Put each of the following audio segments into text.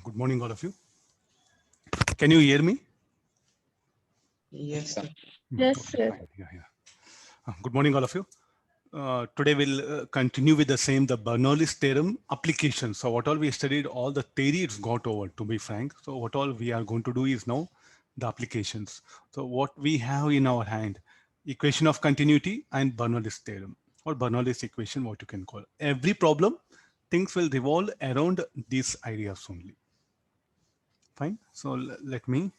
Good morning, all of you. Can you hear me? Yes, sir. Yes, Okay, sir. fine. Yeah. Good morning, all of you. Today we'll continue with the same, the Bernoulli's theorem application. So what all we studied, all the theory it's got over, to be frank. So what all we are going to do is now the applications. So what we have in our hand, equation of continuity and Bernoulli's theorem, or Bernoulli's equation, what you can call. Every problem, things will revolve around these ideas only. Fine. So let me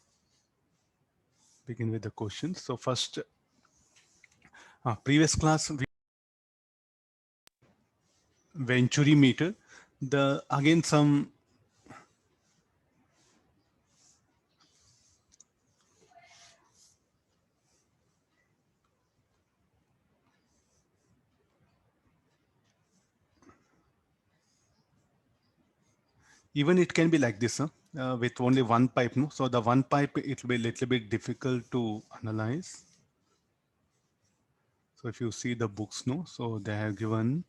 begin with the questions. So first, previous class, Venturi meter, the again some even it can be like this, with only one pipe. No, so the one pipe it will be a little bit difficult to analyze. So if you see the books, no, so they have given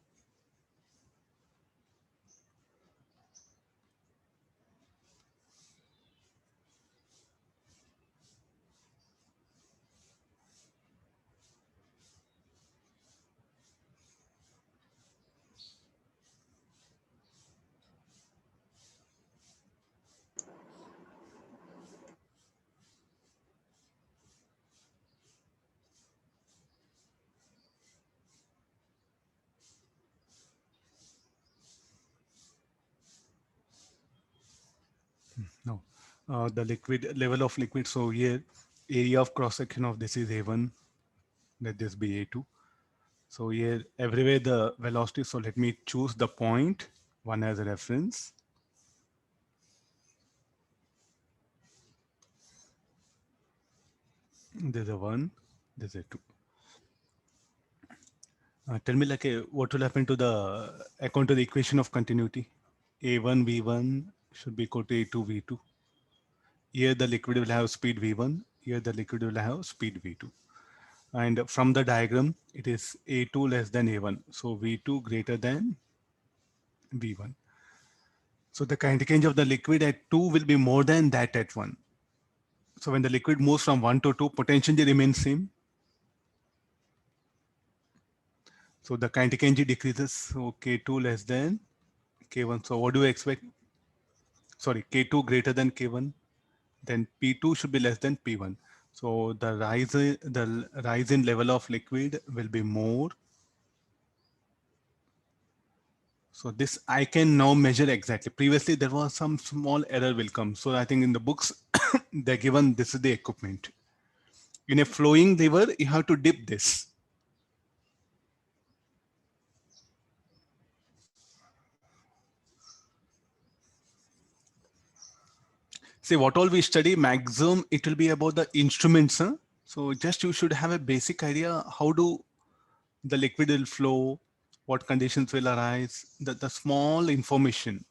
no, the liquid level of liquid. So here area of cross section of this is A1, let this be A2. So here everywhere the velocity. So let me choose the point one as a reference. There's a one, there's a two. Tell me like what will happen to the according to the equation of continuity. A1 V1 should be equal to A2 V2. Here the liquid will have speed V1. Here the liquid will have speed V2. And from the diagram, it is A2 less than A1. So V2 greater than V1. So the kinetic energy of the liquid at 2 will be more than that at 1. So when the liquid moves from 1 to 2, potential remains same. So the kinetic energy decreases. So K2 less than K1. So what do you expect? Sorry, K2 greater than K1. Then P2 should be less than P1. So the rise in level of liquid will be more. So this I can now measure exactly. Previously there was some small error will come. So I think in the books they're given this is the equipment. In a flowing river, you have to dip this. See what all we study maximum, it will be about the instruments. Huh? So just you should have a basic idea how do the liquid will flow, what conditions will arise, the small information.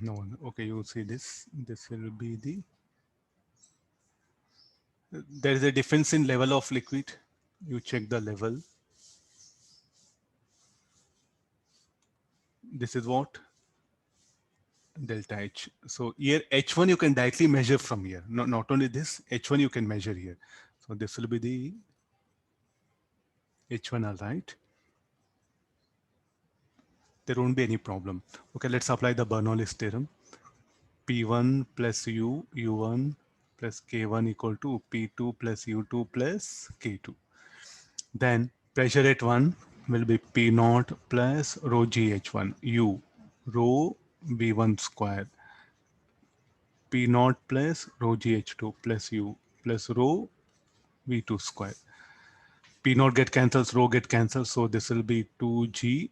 No, okay, you see this. This will be the, there is a difference in level of liquid. You check the level. This is what? Delta H. So here H1 you can directly measure from here. Not only this, H1 you can measure here. So this will be the H1, all right. There won't be any problem. Okay, let's apply the Bernoulli's theorem. P1 plus U, U1 plus K1 equal to P2 plus U2 plus K2. Then pressure at 1 will be P naught plus rho GH1, U, rho V1 square, P naught plus rho GH2 plus U plus rho V2 square. P naught get cancels, rho get cancelled. So this will be 2G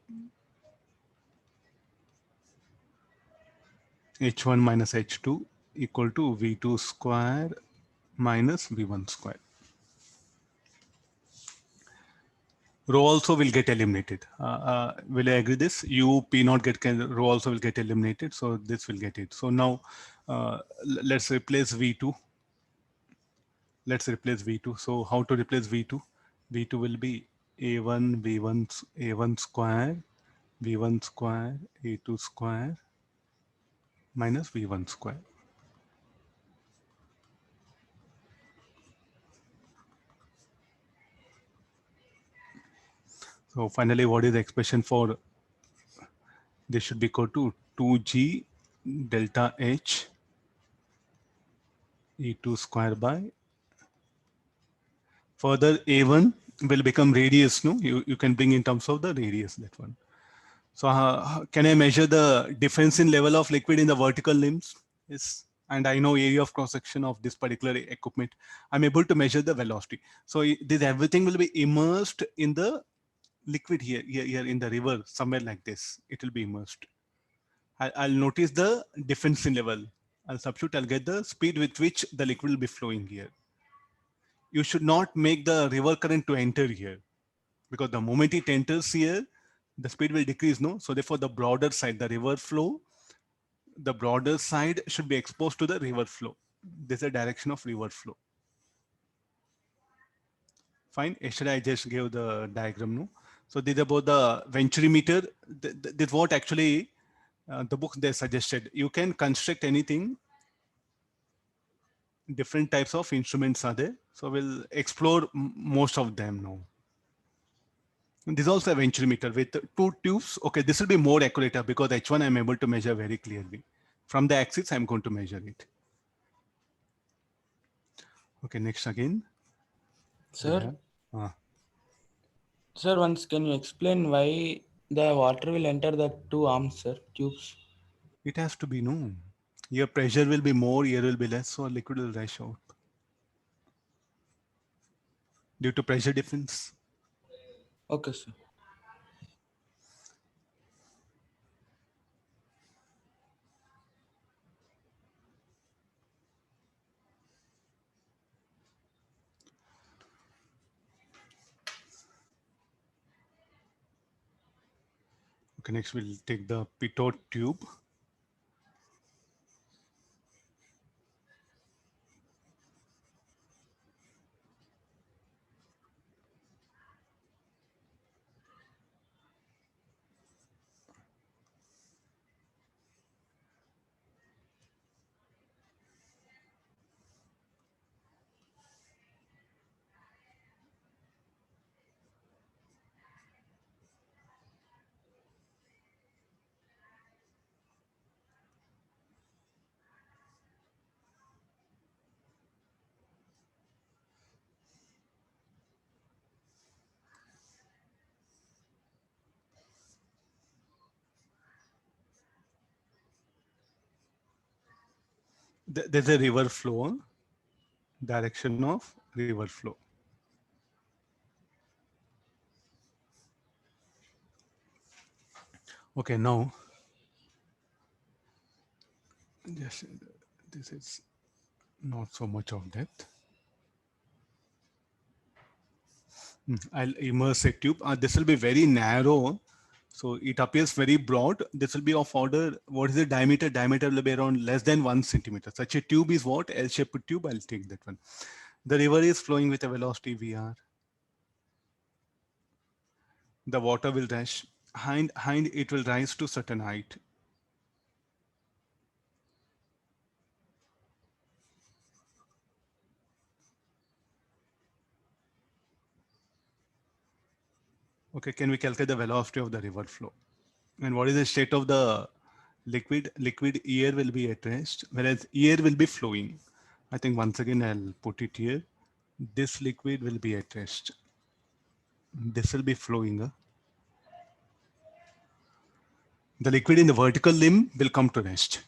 H1 minus H2 equal to V2 square minus V1 square. Rho also will get eliminated. Will I agree this? U P not get rho also will get eliminated. So this will get it. So now let's replace V2. Let's replace V2. So how to replace V2? V2 will be A1 V1 A1 square V1 square A2 square minus V1 square. So finally, what is the expression for this? Should be equal to 2G delta H E2 square by further A1 will become radius. No, you can bring in terms of the radius, that one. So can I measure the difference in level of liquid in the vertical limbs? Yes. And I know area of cross section of this particular equipment. I'm able to measure the velocity. So this everything will be immersed in the liquid here in the river, somewhere like this. It will be immersed. I'll notice the difference in level. I'll substitute, I'll get the speed with which the liquid will be flowing here. You should not make the river current to enter here, because the moment it enters here, the speed will decrease, no? So therefore the broader side, the river flow, the broader side should be exposed to the river flow. This is the direction of river flow. Fine. Yesterday I just gave the diagram, no? So this is about the venturimeter. This is what actually the books they suggested. You can construct anything. Different types of instruments are there. So we'll explore most of them now. And this is also a venturimeter with two tubes. Okay, this will be more accurate because H1 I'm able to measure very clearly. From the axis, I'm going to measure it. Okay, next again. Sir, Uh, sir, once can you explain why the water will enter the two arms, sir, tubes? it has to be known. Your pressure will be more, here will be less, so liquid will rush out due to pressure difference. Okay, sir. Okay, next we'll take the pitot tube. There's a river flow, direction of river flow. Okay, now, yes, this is not so much of depth. I'll immerse a tube. This will be very narrow. So it appears very broad. This will be of order, what is the diameter? Diameter will be around less than 1 centimeter. Such a tube is what? L-shaped tube. I'll take that one. The river is flowing with a velocity VR. The water will rush. Hind it will rise to certain height. Okay, can we calculate the velocity of the river flow? And what is the state of the liquid? Liquid air will be at rest, whereas air will be flowing. I think once again I'll put it here. This liquid will be at rest. This will be flowing. The liquid in the vertical limb will come to rest.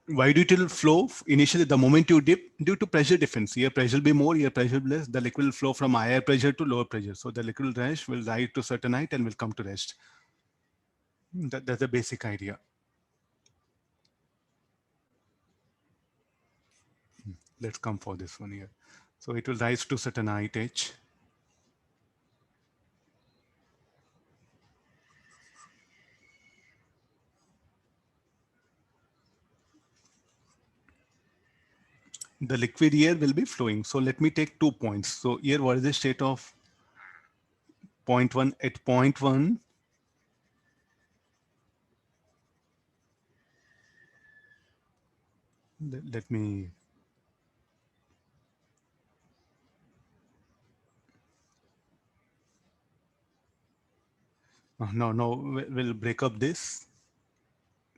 Why do it will flow? Initially, the moment you dip, due to pressure difference, here pressure will be more, here pressure will be less, the liquid will flow from higher pressure to lower pressure. So the liquid rush will rise to certain height and will come to rest. That's the basic idea. Let's come for this one here. So it will rise to certain height h. the liquid here will be flowing. So let me take 2 points. So here, what is the state of point 1? At point 1, let me, no, we'll break up this.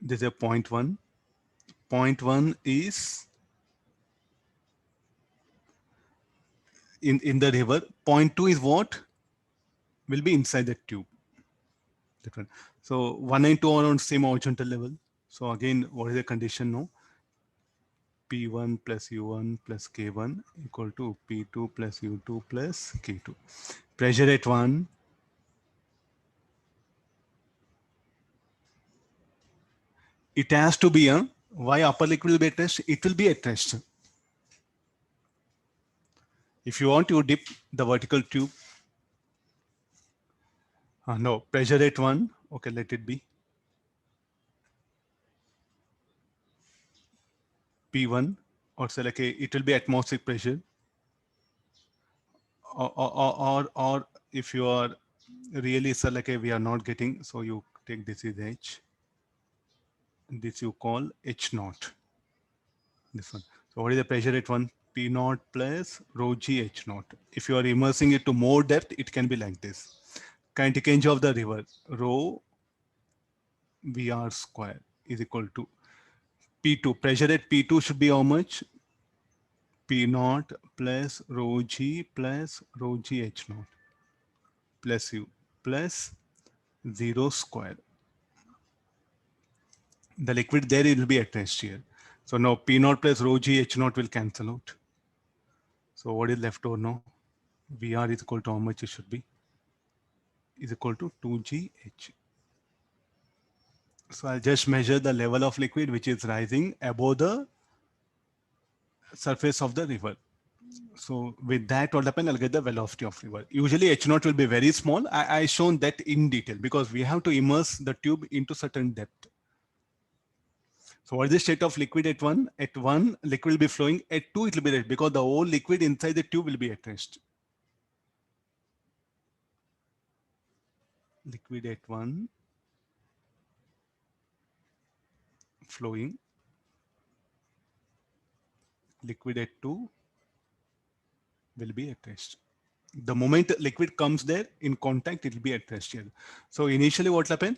This is a point 1. Point 1 is in the river. Point 2 is what? Will be inside the tube. Different. So 1 and 2 are on same horizontal level. So again, what is the condition now? P1 plus U1 plus K1 equal to P2 plus U2 plus K2. Pressure at 1, it has to be a, why upper liquid will be at rest? It will be at rest. If you want to dip the vertical tube, no, pressure at 1, okay, let it be P1, or say like it will be atmospheric pressure, or if you are really say like we are not getting, so you take this is H, this you call H naught, this one. So what is the pressure at 1? P naught plus rho g H naught. If you are immersing it to more depth, it can be like this. Kinetic energy of the river, rho VR square is equal to P2. Pressure at P2 should be how much? P naught plus rho g plus rho g H naught plus U plus 0 square. The liquid there, it will be at rest here. So now P naught plus rho g H naught will cancel out. So what is left over now? VR is equal to how much it should be? Is equal to 2gh. So I'll just measure the level of liquid which is rising above the surface of the river. So with that, what happen? I'll get the velocity of river. Usually H naught will be very small. I shown that in detail because we have to immerse the tube into certain depth. So what is the state of liquid at 1? At 1, liquid will be flowing. At 2, it will be rest because the whole liquid inside the tube will be at rest. Liquid at 1 flowing. Liquid at 2 will be at rest. The moment liquid comes there in contact, it will be at rest here. So initially what will happen?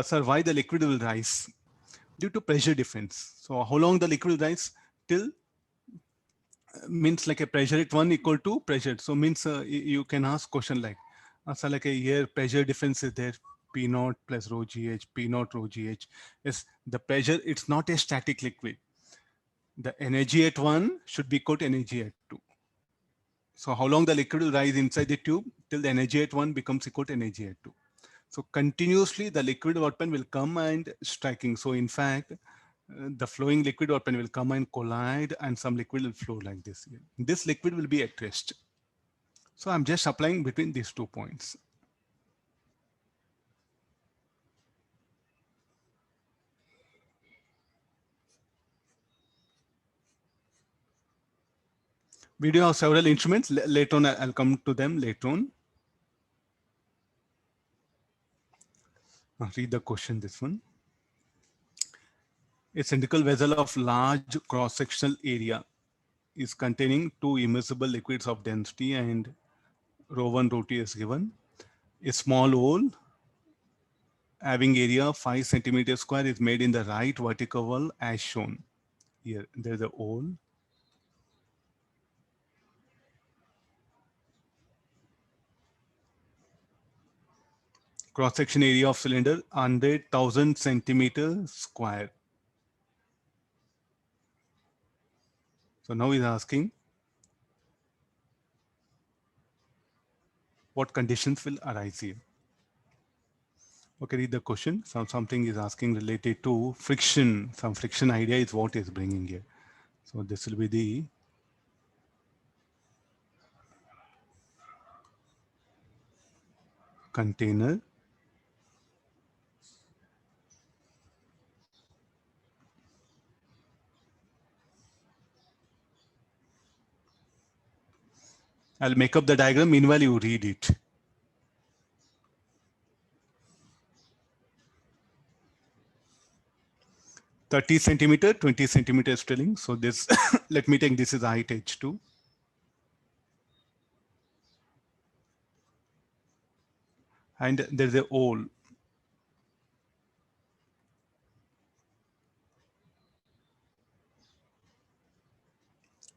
Sir, why the liquid will rise? Due to pressure difference. So how long the liquid will rise? Till means like a pressure at 1 equal to pressure. So means you can ask question like, so like a here pressure difference is there, P naught plus rho gh, P naught rho gh. Yes, the pressure, it's not a static liquid. The energy at 1 should be equal to energy at 2. So how long the liquid will rise inside the tube? Till the energy at 1 becomes equal to energy at 2. So continuously the liquid weapon will come and striking. So in fact, the flowing liquid weapon will come and collide and some liquid will flow like this. This liquid will be at rest. So I'm just applying between these 2 points. We do have several instruments. Later on, I'll come to them later on. Read the question, this one. A cylindrical vessel of large cross-sectional area is containing 2 immersible liquids of density and rho 1, rho 2 is given. A small hole having area 5 centimeters square is made in the right vertical wall as shown. Here, there's a hole. Cross-section area of cylinder 100,000 centimeters square. So now he's asking what conditions will arise here. Okay, read the question. Something is asking related to friction. Some friction idea is what is bringing here. So this will be the container. I'll make up the diagram. Meanwhile, you read it. (30 centimeter, 20 centimeter drilling. So this, let me take this is height H2. And there's a hole.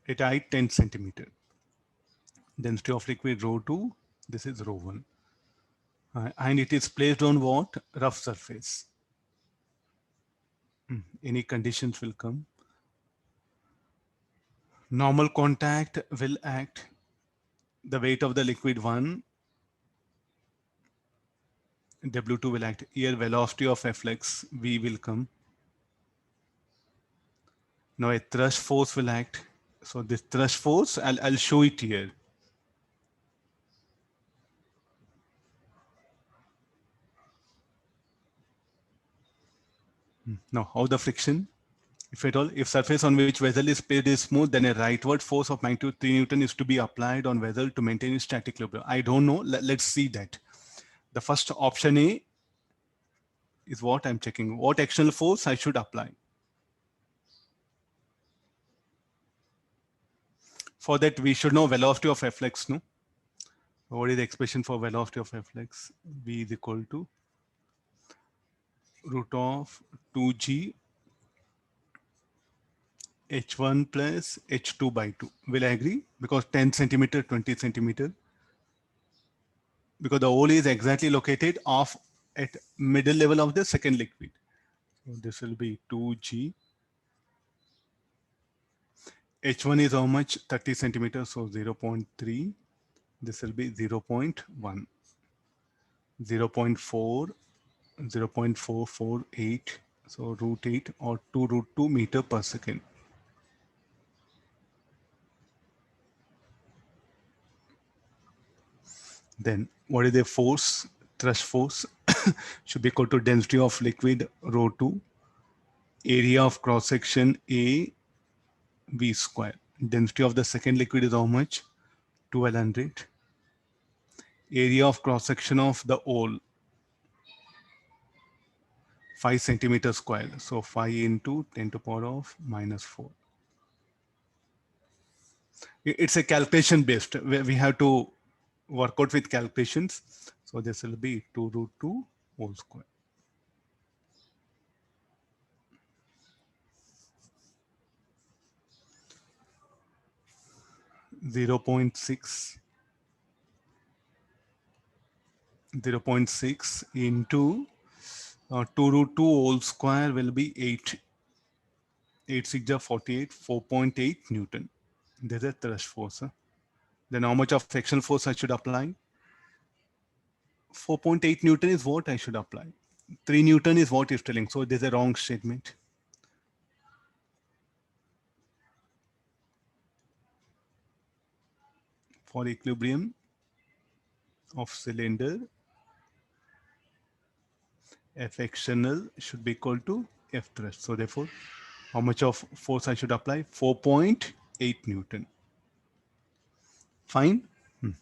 At height 10 centimeter. Density of liquid rho 2. This is rho 1. And it is placed on what? Rough surface. Any conditions will come. Normal contact will act. The weight of the liquid 1. W2 will act. Here velocity of Flex V will come. Now a thrust force will act. So this thrust force, I'll show it here. Now how the friction? If at all, if surface on which vessel is placed is smooth, then a rightward force of magnitude 3 Newton is to be applied on vessel to maintain its static equilibrium. I don't know. Let's see that. The first option A is what I'm checking. What external force I should apply. For that, we should know velocity of Flex, no? What is the expression for velocity of Flex? V is equal to root of 2G H1 plus H2 by 2. Will I agree? Because 10 centimeter, 20 centimeter. Because the hole is exactly located off at middle level of the second liquid. So this will be 2G. H1 is how much? 30 centimeters, so 0.3. This will be 0.1, 0.4, 0.448. So root 8 or 2 root 2 meter per second. Then what is the force? Thrust force should be equal to density of liquid rho 2, area of cross section A V square. Density of the second liquid is how much? 1200. Area of cross section of the hole 5 centimeters square. So 5 into 10 to the power of minus 4. It's a calculation based. We have to work out with calculations. So this will be 2 root 2 whole square. 0.6 into 2 root 2 whole square will be 8. 8 6 are 48, 4.8 Newton. There's a thrust force. Then how much of frictional force I should apply? 4.8 Newton is what I should apply. 3 Newton is what is telling. So there's a wrong statement. For equilibrium of cylinder, F external should be equal to F thrust. So therefore, how much of force I should apply? 4.8 Newton. Fine.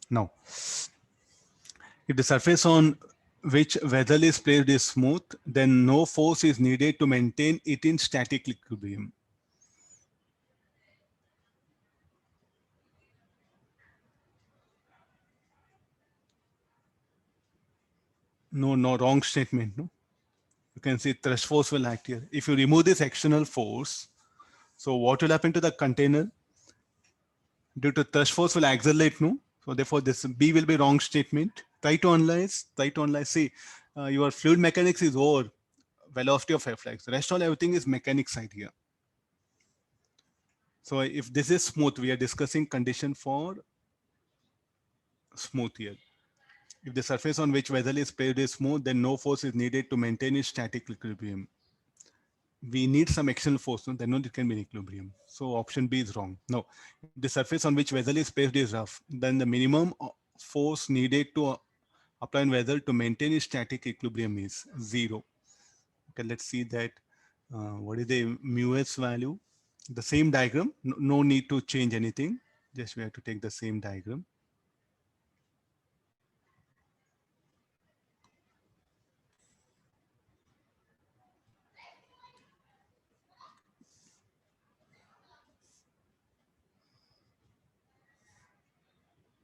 Now, if the surface on which vessel is placed is smooth, then no force is needed to maintain it in static equilibrium. No, wrong statement. No, you can see thrust force will act here. If you remove this external force, so what will happen to the container? Due to thrust force will accelerate, no? So therefore this B will be wrong statement. Try to analyze. See, your fluid mechanics is over velocity of Flex. Rest all everything is mechanics side here. So if this is smooth, we are discussing condition for smooth here. If the surface on which vessel is placed is smooth, then no force is needed to maintain its static equilibrium. We need some external force, no? Then it can be in equilibrium. So option B is wrong. No, if the surface on which vessel is placed is rough, then the minimum force needed to apply on vessel to maintain its static equilibrium is 0. Okay, let's see that. What is the mu(s) value? The same diagram. No need to change anything. Just we have to take the same diagram.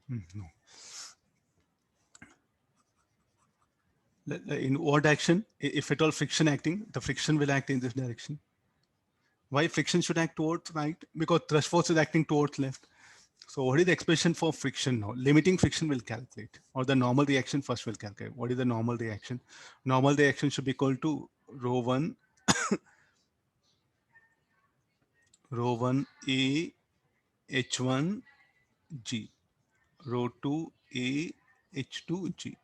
No. In what action? If at all friction acting, the friction will act in this direction. Why friction should act towards right? Because thrust force is acting towards left. So what is the expression for friction now? Limiting friction will calculate, or the normal reaction first will calculate. What is the normal reaction? Normal reaction should be equal to rho 1, rho 1 A H1 G, rho 2 A H2 G.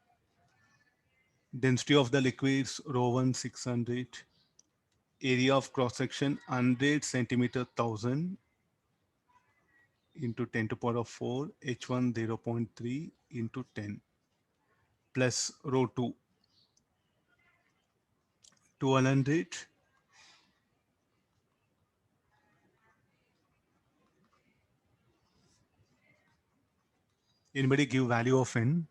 Density of the liquids rho 1 600, area of cross section 100 centimeter 1000 into 10 to power of 4, H1 0.3 into 10 plus rho 2 200. Anybody give value of n?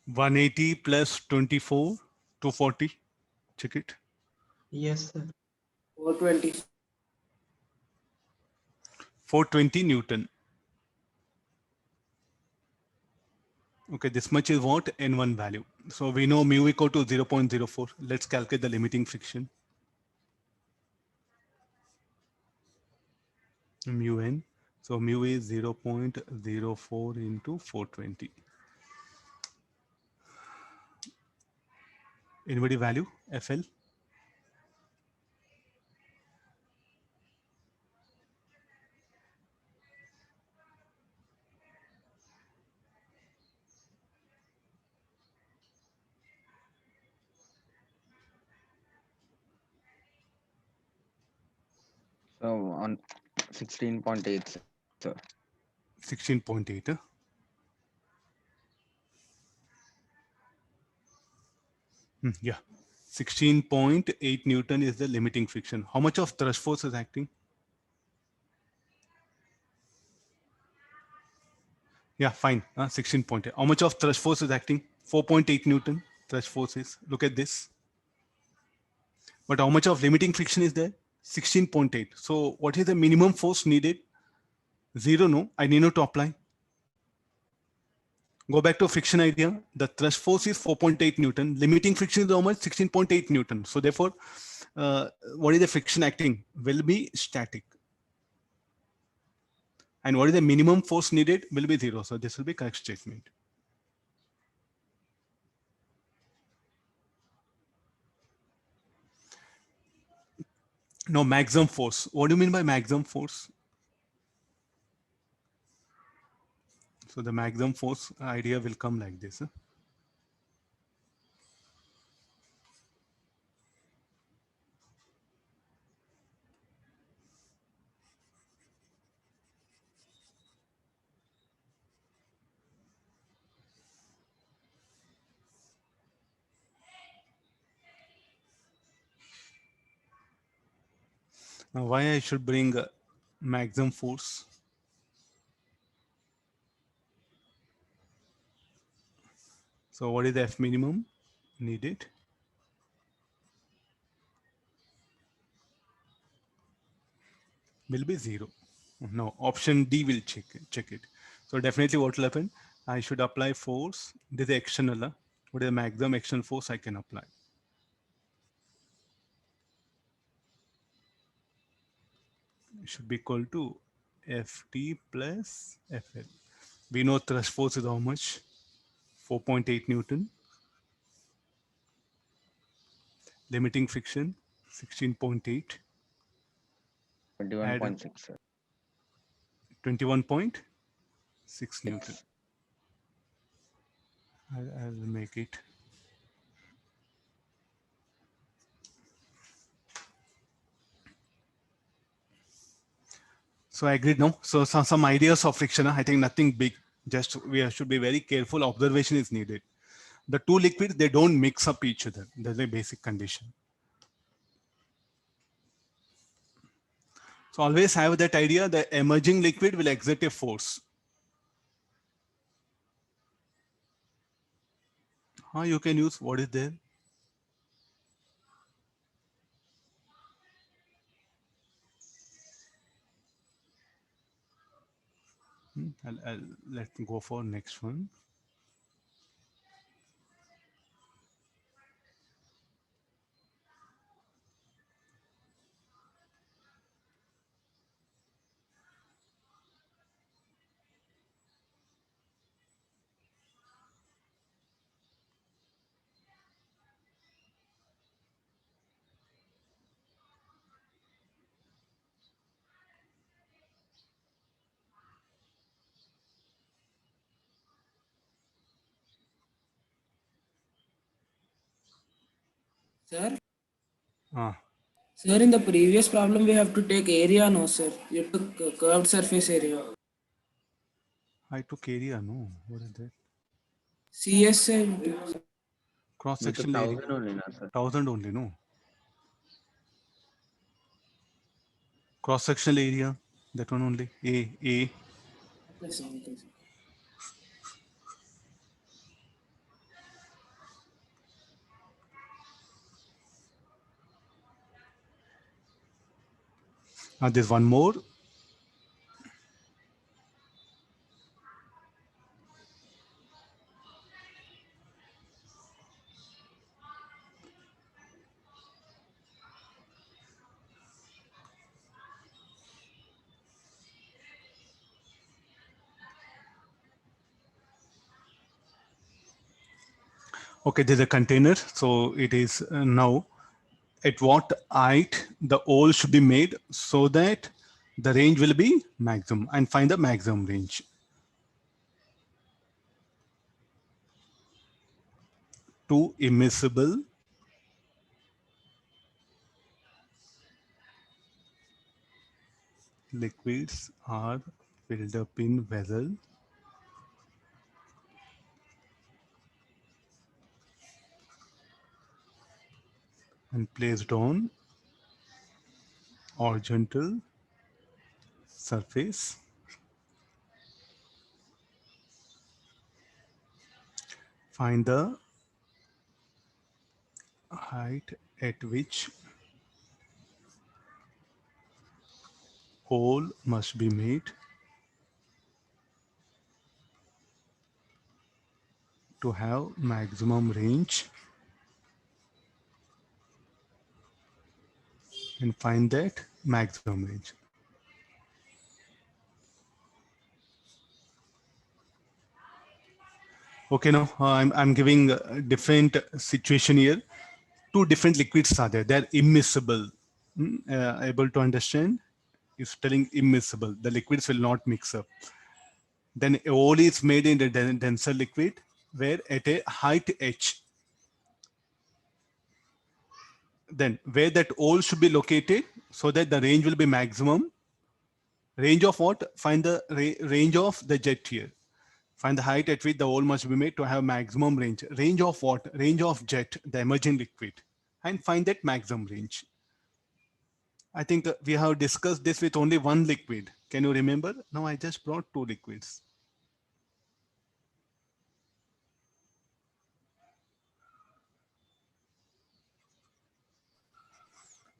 One 180 plus 24, 240. Check it. Yes, sir. 420. 420 Newton. Okay, this much is what? N1 value. So we know mu equal to 0.04. Let's calculate the limiting friction. Mu n. So mu is 0.04 into 420. Anybody value FL? So on 16.8, sir. 16.8. Yeah. 16.8 Newton is the limiting friction. How much of thrust force is acting? Yeah, fine. 16.8. How much of thrust force is acting? 4.8 Newton thrust force is. Look at this. But how much of limiting friction is there? 16.8. So what is the minimum force needed? 0, no. I need not to apply. Go back to friction idea. The thrust force is 4.8 Newton. Limiting friction is how much? 16.8 Newton. So therefore, what is the friction acting? Will be static. And what is the minimum force needed? Will be 0. So this will be correct statement. Now maximum force. What do you mean by maximum force? So the maximum force idea will come like this. Now why I should bring maximum force? So what is the F minimum needed? Will be 0. No, option D will check it. So definitely what will happen? I should apply force. This is external. What is the maximum external force I can apply? It should be equal to Ft plus Fl. We know thrust force is how much? 4.8 Newton. Limiting friction 16.8. 21.6, sir. 21.6 Newton. Six. I'll make it. So I agreed, no? So some ideas of friction, I think nothing big. Just we should be very careful. Observation is needed. The two liquids, they don't mix up each other. That's a basic condition. So always have that idea, the emerging liquid will exert a force. You can use what is there. Let's go for next one. Sir, Ah, sir, in the previous problem, we have to take area, no, sir. You took curved surface area. I took area, no. What is that? CSI. Cross We took sectional area. 1000 only, na, sir. 1000 only, no. Cross sectional area, that one only. A. Okay, sir, okay, sir. There's one more. Okay, there's a container. So it is now at what height the hole should be made so that the range will be maximum, and find the maximum range. Two immiscible liquids are filled up in vessel and placed on horizontal surface. Find the height at which hole must be made to have maximum range, and find that maximum range. Okay, now I'm giving a different situation here. Two different liquids are there. They're immiscible. Able to understand? Is telling immiscible. The liquids will not mix up. Then a hole is made in the denser liquid where at a height h. Then where that hole should be located so that the range will be maximum. Range of what? Find the range of the jet here. Find the height at which the hole must be made to have maximum range. Range of what? Range of jet, the emerging liquid. And find that maximum range. I think we have discussed this with only one liquid. Can you remember? Now I just brought two liquids.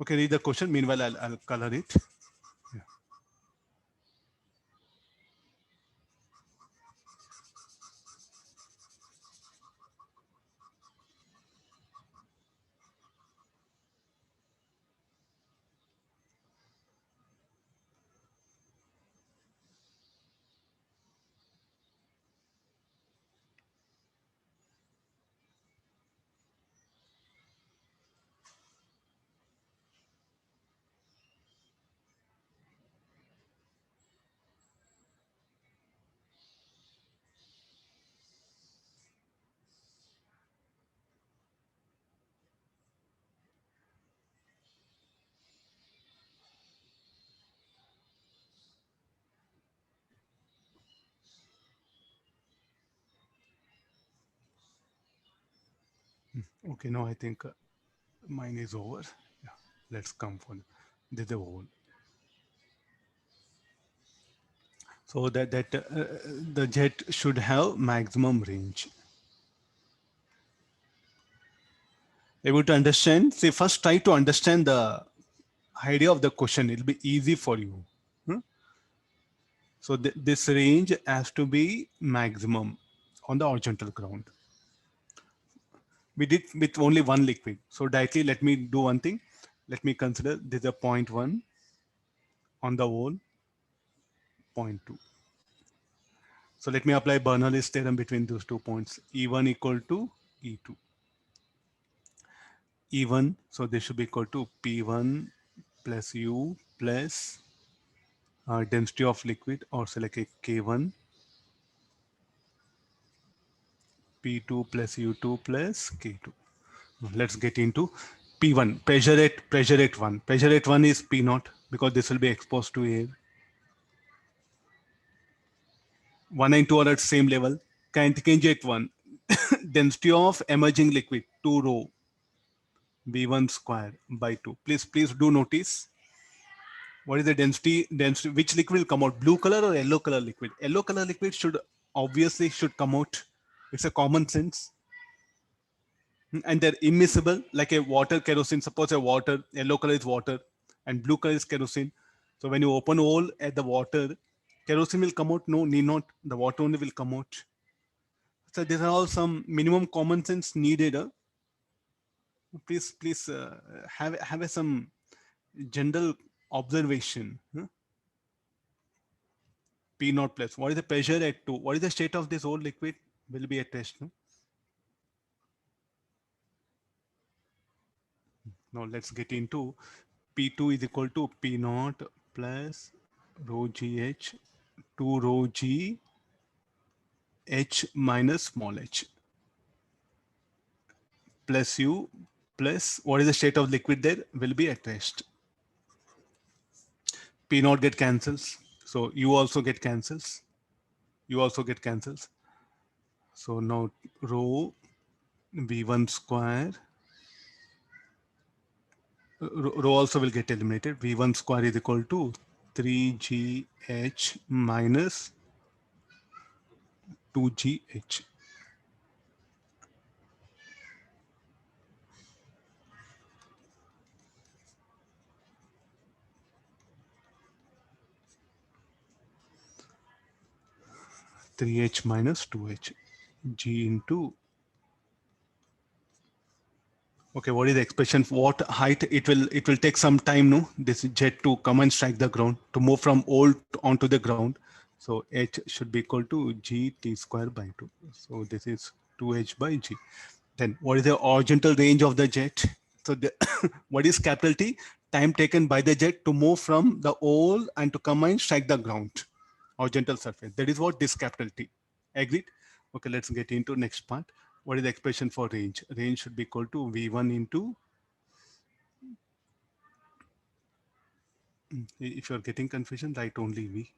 Okay, read the question. Meanwhile, I'll color it. Yeah. Okay, now I think mine is over. Yeah, let's come for this is the whole. So that the jet should have maximum range. Able to understand? See, first try to understand the idea of the question. It'll be easy for you. Hmm? So this range has to be maximum on the horizontal ground. We did with only one liquid. So directly, let me do one thing. Let me consider this is a point 1 on the wall, point 2. So let me apply Bernoulli's theorem between those 2 points. E1 equal to E2. E1, so this should be equal to P1 plus U plus density of liquid, or select a K1, P2 plus U2 plus K2. Let's get into P1, pressure at 1. Pressure at 1 is P naught because this will be exposed to air. 1 and 2 are at same level. Kinetic at 1. Density of emerging liquid 2 rho V1 square by 2. Please do notice what is the density, which liquid will come out, blue color or yellow color liquid. Yellow color liquid should obviously should come out. It's a common sense. And they're immiscible, like a water kerosene. Suppose a water, yellow color is water and blue color is kerosene. So when you open hole at the water, kerosene will come out. No, need not. The water only will come out. So these are all some minimum common sense needed. Please have some general observation. P naught plus. What is the pressure at 2? What is the state of this whole liquid? Will be a test. No? Now let's get into P2 is equal to P naught plus rho GH 2 rho G H minus small h plus U plus what is the state of liquid there will be at rest. P naught get cancels. So U also get cancels. U also get cancels. So now rho V1 square rho also will get eliminated. V1 square is equal to 3GH minus 2GH. Three H minus 2H. G into, okay, what is the expression? What height? It will take some time, no? This jet to come and strike the ground, to move from old onto the ground. So H should be equal to G T square by 2. So this is 2H by G. Then what is the horizontal range of the jet? So the what is capital T? Time taken by the jet to move from the hole and to come and strike the ground, horizontal surface. That is what this capital T. Agreed? Okay, let's get into next part. What is the expression for range? Range should be equal to V1 into, if you're getting confusion, write only V.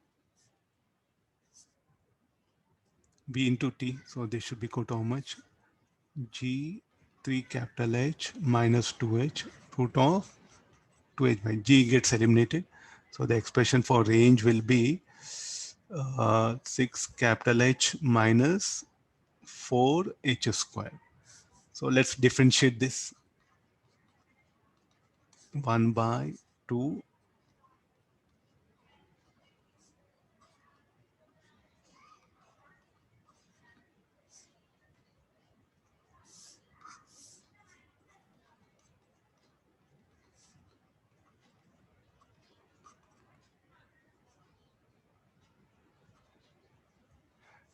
V into T. So this should be equal to how much? G 3 capital H minus 2H root of 2H by G gets eliminated. So the expression for range will be 6 capital H minus 4H square. So let's differentiate this. 1 by 2.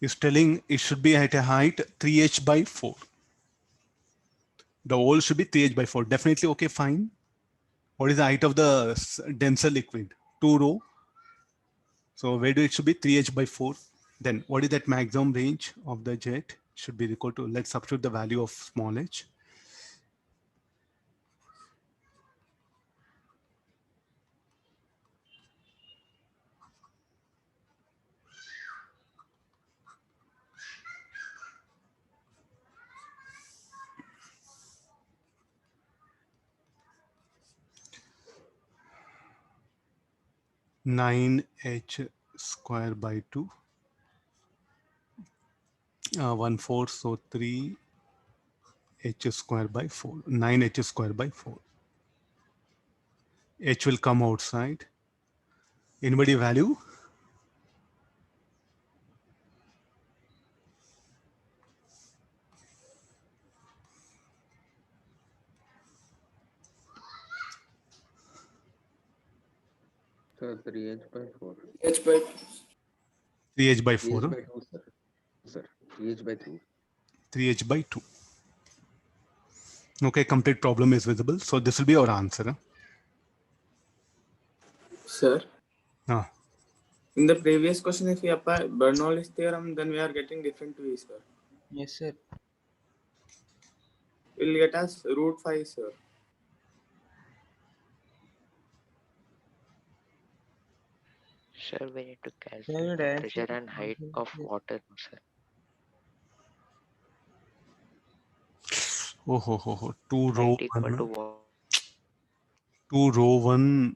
Is telling it should be at a height 3H by 4. The hole should be 3H by 4. Definitely okay, fine. What is the height of the denser liquid? 2 rho. So where do it should be 3H by 4? Then what is that maximum range of the jet? Should be equal to, let's substitute the value of small h. 9h square by 2. 1/4, so 3h square by 4. 9h square by 4. H will come outside. Anybody value? So 3h by 4. H by 3h by 3h 4. by 2, sir. Sir, 3h by 2. 3h by 2. Okay, complete problem is visible. So this will be our answer. Sir, Huh? in the previous question, if we apply Bernoulli's theorem, then we are getting different ways, sir. Yes, sir. We'll get us root 5, sir. Sir, we need to Can you calculate the directly pressure and height of water, sir. Oh. 2 row Height equal to 1. what? 2 row 1.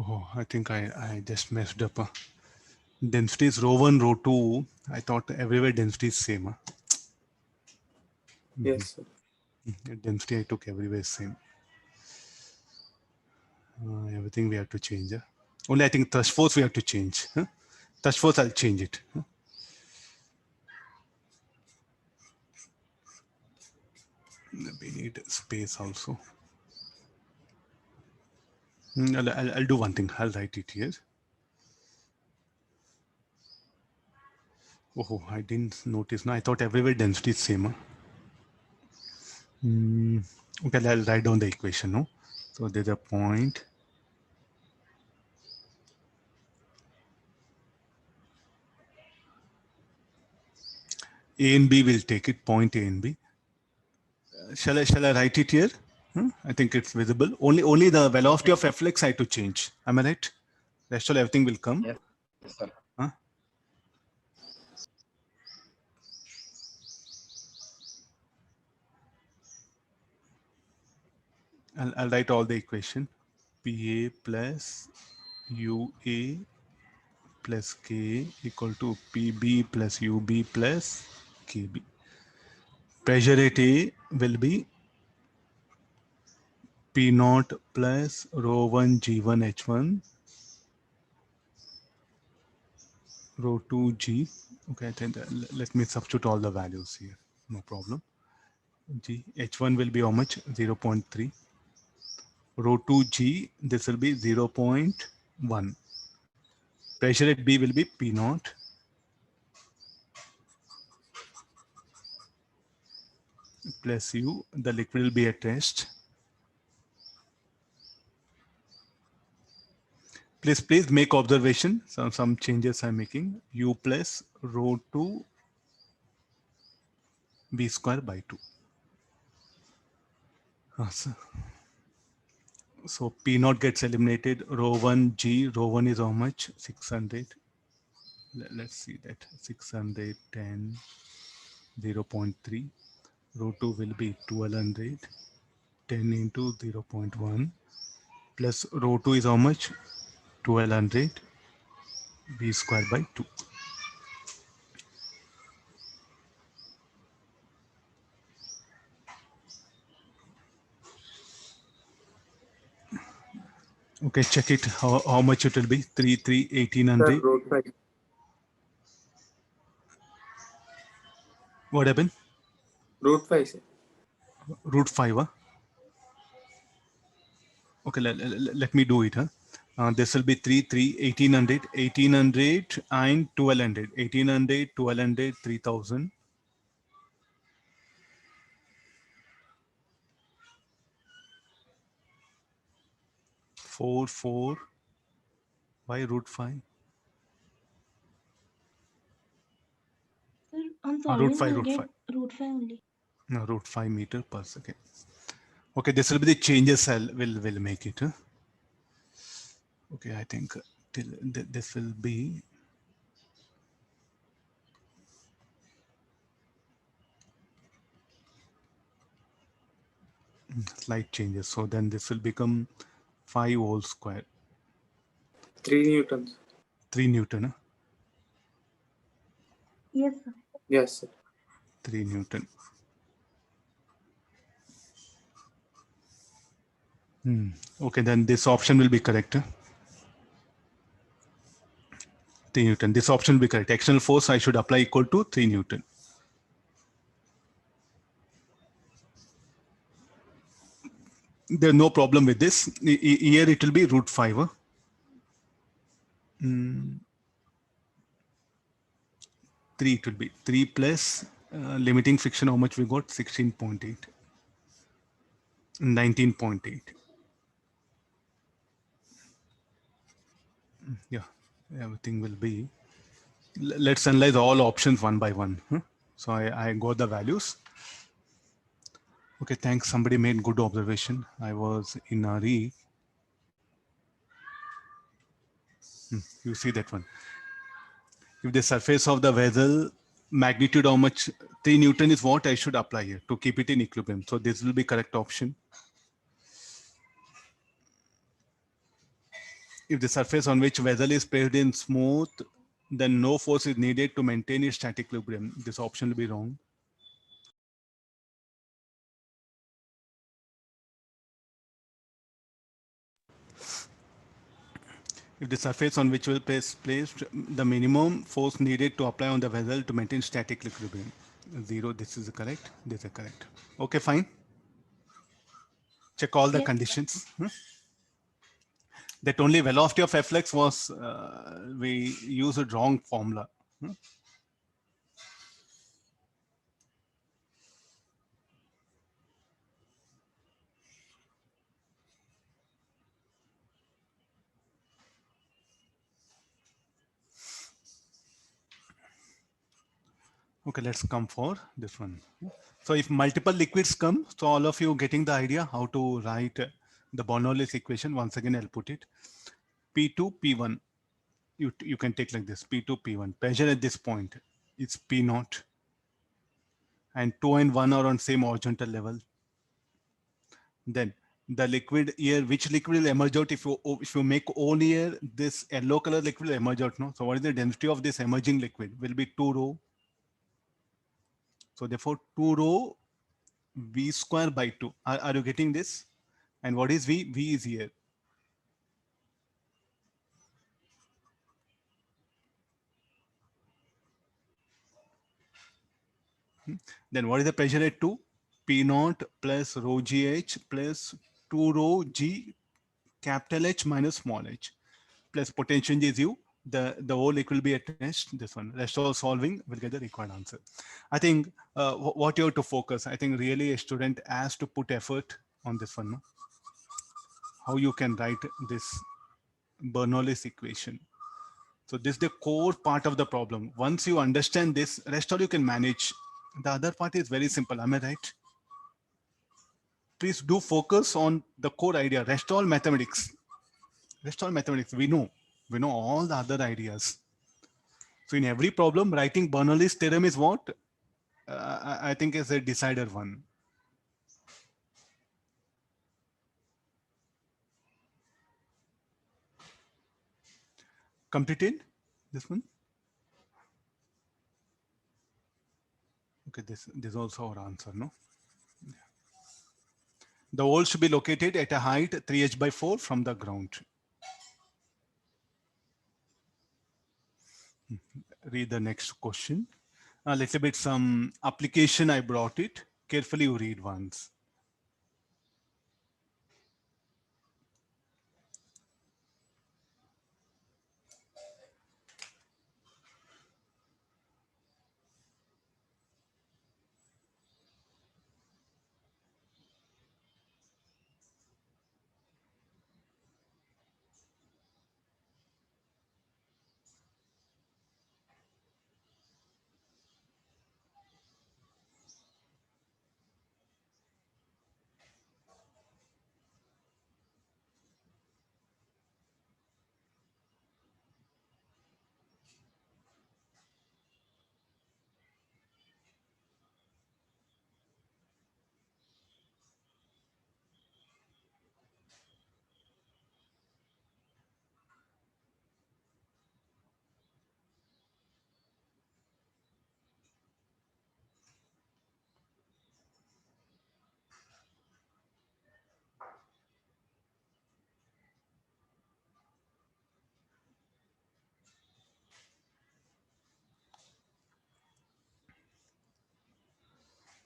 Oh, I think I just messed up. Density is row 1, row 2. I thought everywhere density is same. Yes, sir. Density I took everywhere same. Everything we have to change. Only I think thrust force we have to change. Thrust force I'll change it. We need space also. I'll do one thing. I'll write it here. Oh, I didn't notice. No, I thought everywhere density is same. Okay, I'll write down the equation. No, so there's a point. A and B will take it. Point A and B. Shall I write it here? I think it's visible. Only the velocity of Flex I have to change. Am I right? Rest of everything will come. Yes, sir. Huh? I'll write all the equation. PA plus UA plus K equal to PB plus UB plus KB. Pressure at A will be P naught plus rho 1 G1 H1 rho 2 G. Okay, I think let me substitute all the values here. No problem. G H1 will be how much? 0.3. Rho 2 G, this will be 0.1. Pressure at B will be P naught plus U. The liquid will be at rest. Please make observation. Some changes I'm making. U plus rho 2 B square by 2. So P naught gets eliminated. Rho 1 G. Rho 1 is how much? 600. Let's see that. 610. 0.3. Rho 2 will be 1200. 10 into 0.1 plus rho 2 is how much? 1200 B square by 2. Okay, check it. How much it will be? 3, Sir, 1800. root 5. What happened? Root 5, sir. Root 5. Huh? Okay, let me do it. Huh? This will be 1800, 1800 and 1200. 1800, 1200, 3000. 4 by root 5. Sir, on Root solving 5, we'll root get 5. root 5 only. No, root 5 meter per second. Okay, this will be the changes will make it. Huh? Okay, I think this will be slight changes. So then this will become 5 whole square. 3 newtons. 3 Newton. Huh? Yes, sir. Yes, sir. 3 Newton. Okay, then this option will be correct. Huh? 3 Newton. This option will be correct. External force I should apply equal to 3 Newton. There's no problem with this. Here it will be root 5. Huh? 3 it will be 3 plus limiting friction. How much we got? 16.8. 19.8. Yeah, everything will be. Let's analyze all options one by one. Huh? So I got the values. Okay, thanks. Somebody made good observation. I was in a hurry. You see that one. If the surface of the vessel magnitude, how much 3 Newton is what I should apply here to keep it in equilibrium. So this will be correct option. If the surface on which vessel is placed in smooth, then no force is needed to maintain its static equilibrium. This option will be wrong. If the surface on which will be placed, the minimum force needed to apply on the vessel to maintain static equilibrium. 0, this is correct. This is correct. Okay, fine. Check all the Yes, sir. conditions. That only velocity of Flex was, we used a wrong formula. Okay, let's come for this one. So if multiple liquids come, so all of you getting the idea how to write the Bernoulli's equation. Once again, I'll put it. P2, P1. You can take like this, P2, P1. Pressure at this point is P0. And 2 and 1 are on same horizontal level. Then the liquid here, which liquid will emerge out if you make only here, this yellow color liquid will emerge out. No? So what is the density of this emerging liquid? Will be 2 rho. So therefore 2 rho V square by 2. Are you getting this? And what is V? V is here. Then what is the pressure at 2? P naught plus rho GH plus 2 rho G capital H minus small h plus potential is U. The whole liquid will be at rest. This one, rest all solving will get the required answer. I think what you have to focus, I think really a student has to put effort on this one. No? How you can write this Bernoulli's equation. So this is the core part of the problem. Once you understand this, rest all you can manage. The other part is very simple. Am I right? Please do focus on the core idea. Rest all mathematics. Rest all mathematics. We know all the other ideas. So in every problem, writing Bernoulli's theorem is what? I think is a decider one. Completed? This one? Okay, this is also our answer, no? The hole should be located at a height 3h by 4 from the ground. Read the next question. A little bit some application I brought it. Carefully you read once.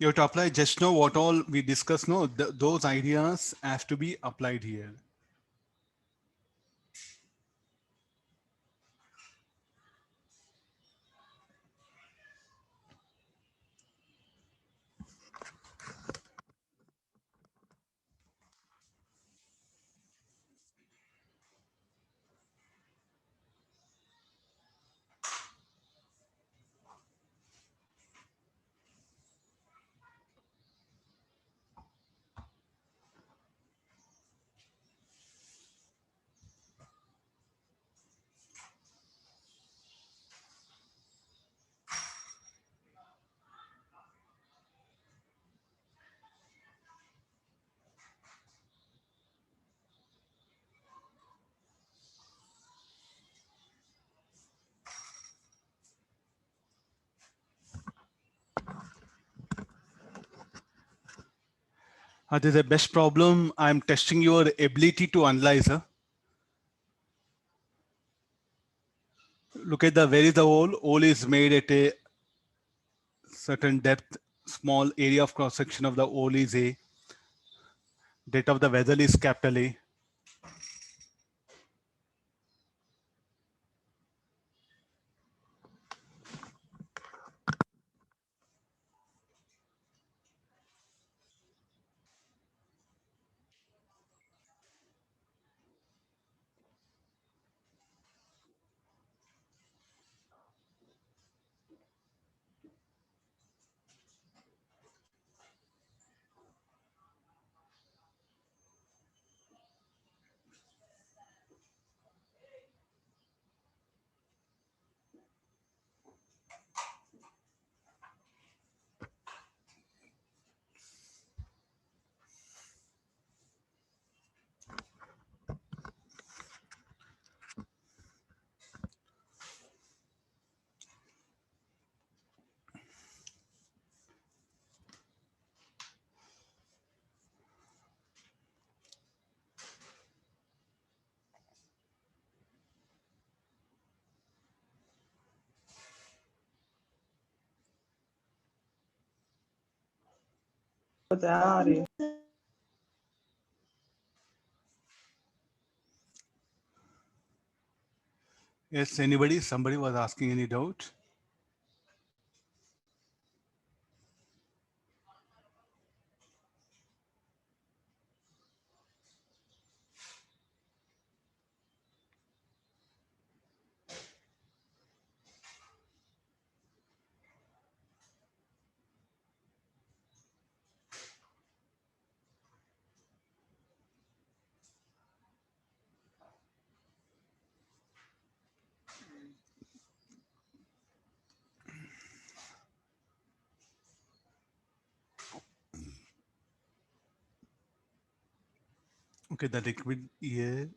You have to apply just now what all we discussed. No, those ideas have to be applied here. This is the best problem. I'm testing your ability to analyze. Look at where is the hole? Hole is made at a certain depth. Small area of cross section of the hole is A. Depth of the vessel is capital A. Yes, anybody? Somebody was asking any doubt? Okay, the liquid here,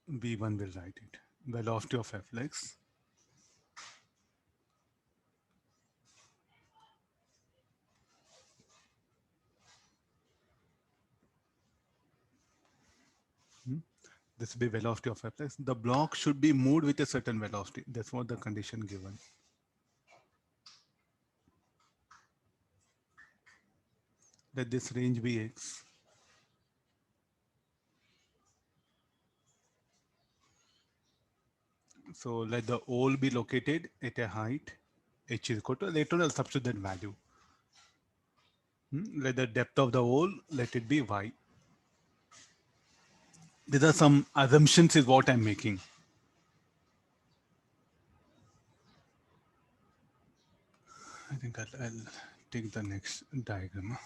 V1 will write it. Velocity of Flex. This will be velocity of Flex. The block should be moved with a certain velocity. That's what the condition given. Let this range be X. So let the hole be located at a height h is equal to, later I'll substitute that value. Let the depth of the hole, let it be y. These are some assumptions is what I'm making. I think I'll take the next diagram.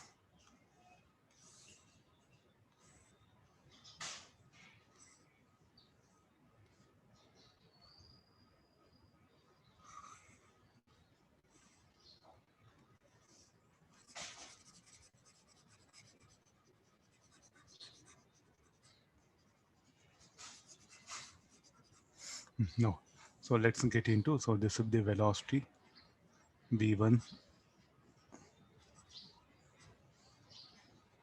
No. So let's get into, so this is the velocity V1,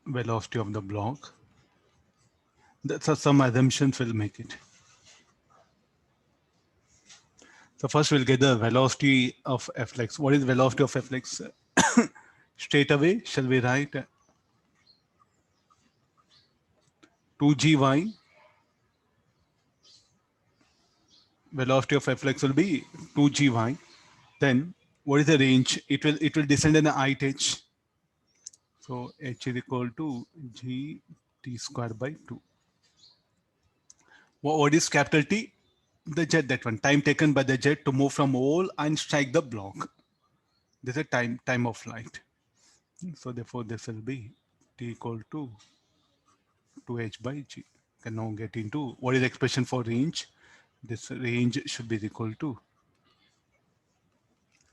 velocity of the block. That's some assumptions will make it. So first we'll get the velocity of Flex. What is velocity of Flex? Straight away, shall we write 2gy, velocity of reflex will be 2gy. Then what is the range? It will descend in the height h. So h is equal to g t square by 2. What is capital T? The jet, that one. Time taken by the jet to move from hole and strike the block. This is a time of flight. So therefore this will be T equal to 2h by g. Can now get into what is the expression for range? This range should be equal to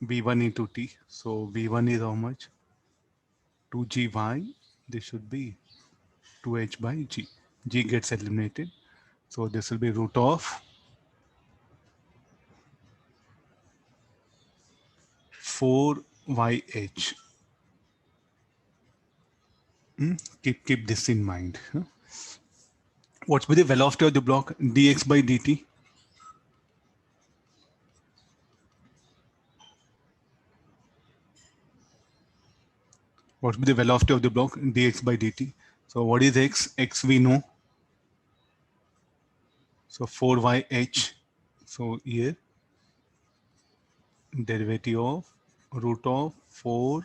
v1 into t. So v1 is how much? 2gy. This should be 2h by g. G gets eliminated. So this will be root of 4yh. Keep this in mind. What's be the velocity of the block? Dx by dt. What will be the velocity of the block? Dx by dt. So what is x? X we know. So 4yh. So here derivative of root of 4.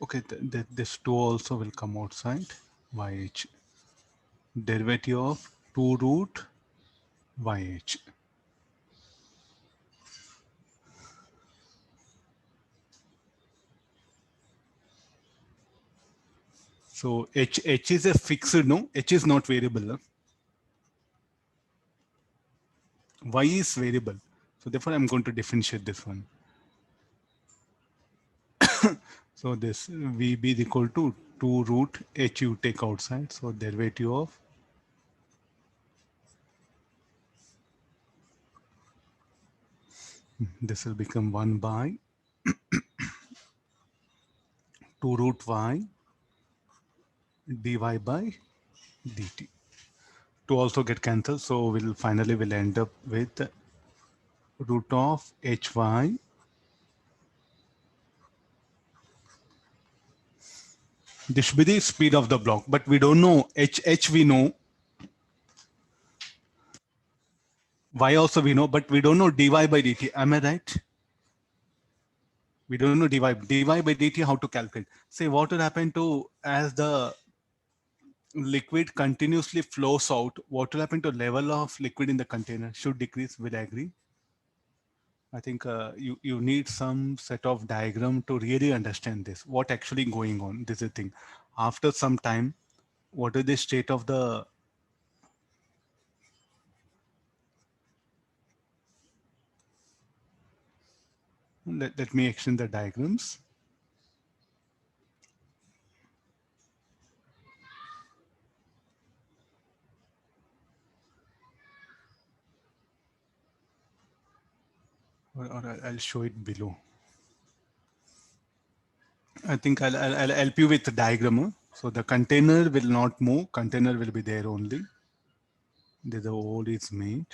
Okay, this 2 also will come outside. Yh. Derivative of 2 root yh. So h is a fixed, no? H is not variable. Y is variable. So therefore I'm going to differentiate this one. So this VB is equal to 2 root h you take outside. So derivative of this will become 1 by 2 root y dy by dt. To also get cancelled. So we'll finally end up with root of hy this should be the speed of the block, but we don't know h we know, y also we know, but we don't know dy by dt. Am I right? We don't know dy by dt, how to calculate. Say what will happen to as the liquid continuously flows out, what will happen to level of liquid in the container? Should decrease, will I agree? I think you need some set of diagram to really understand this. What actually going on? This is the thing. After some time, what is the state of the let me extend the diagrams. Or I'll show it below. I think I'll help you with the diagram. So the container will not move. Container will be there only. The hole is made.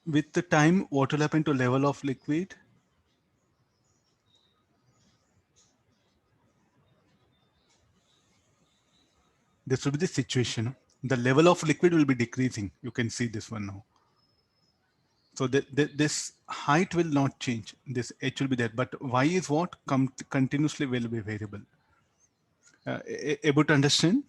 With the time, what will happen to level of liquid? This will be the situation. The level of liquid will be decreasing. You can see this one now. So this height will not change. This h will be there, but y is what? Continuously will be variable. Able to understand?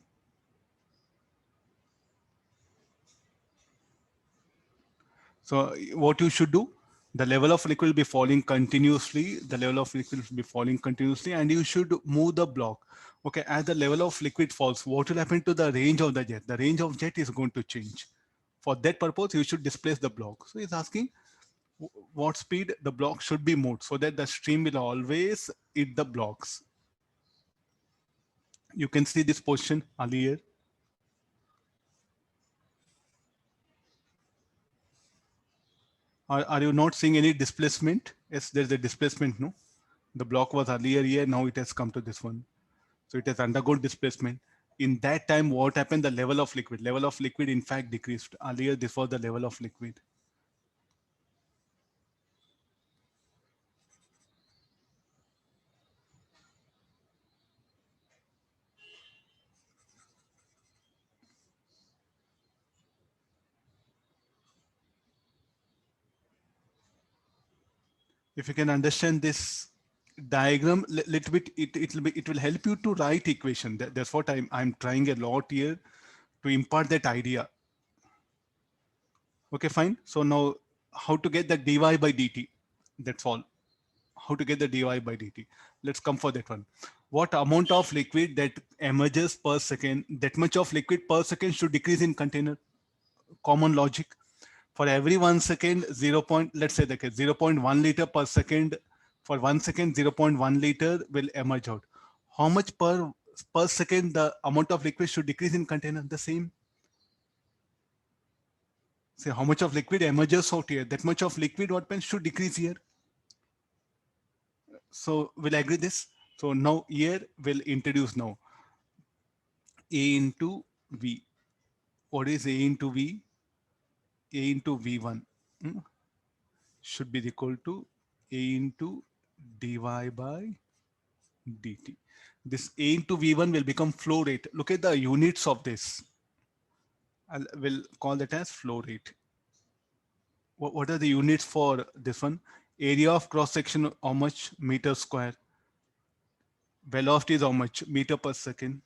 So what you should do, the level of liquid will be falling continuously. The level of liquid will be falling continuously, and you should move the block. Okay, as the level of liquid falls, what will happen to the range of the jet? The range of jet is going to change. For that purpose, you should displace the block. So he's asking what speed the block should be moved so that the stream will always hit the blocks. You can see this position earlier. Are you not seeing any displacement? Yes, there's a displacement, no? The block was earlier here, now it has come to this one. So it has undergone displacement. In that time, what happened? The level of liquid in fact decreased. Earlier, this was the level of liquid. If you can understand this diagram little bit, it will help you to write equation. That's what I'm trying a lot here to impart that idea. Okay, fine. So now how to get the dy by dt? That's all. How to get the dy by dt? Let's come for that one. What amount of liquid that emerges per second, that much of liquid per second should decrease in container. Common logic. For every 1 second, let's say the case, 0.1 liter per second. For 1 second, 0.1 liter will emerge out. How much per second the amount of liquid should decrease in container? The same. Say how much of liquid emerges out here, that much of liquid what should decrease here. So we'll agree this. So now here we'll introduce now A into V. What is A into V? A into V1 should be equal to A into dy by dt. This A into V1 will become flow rate. Look at the units of this. We'll call that as flow rate. What are the units for this one? Area of cross section, how much? Meter square. Velocity is how much? Meter per second.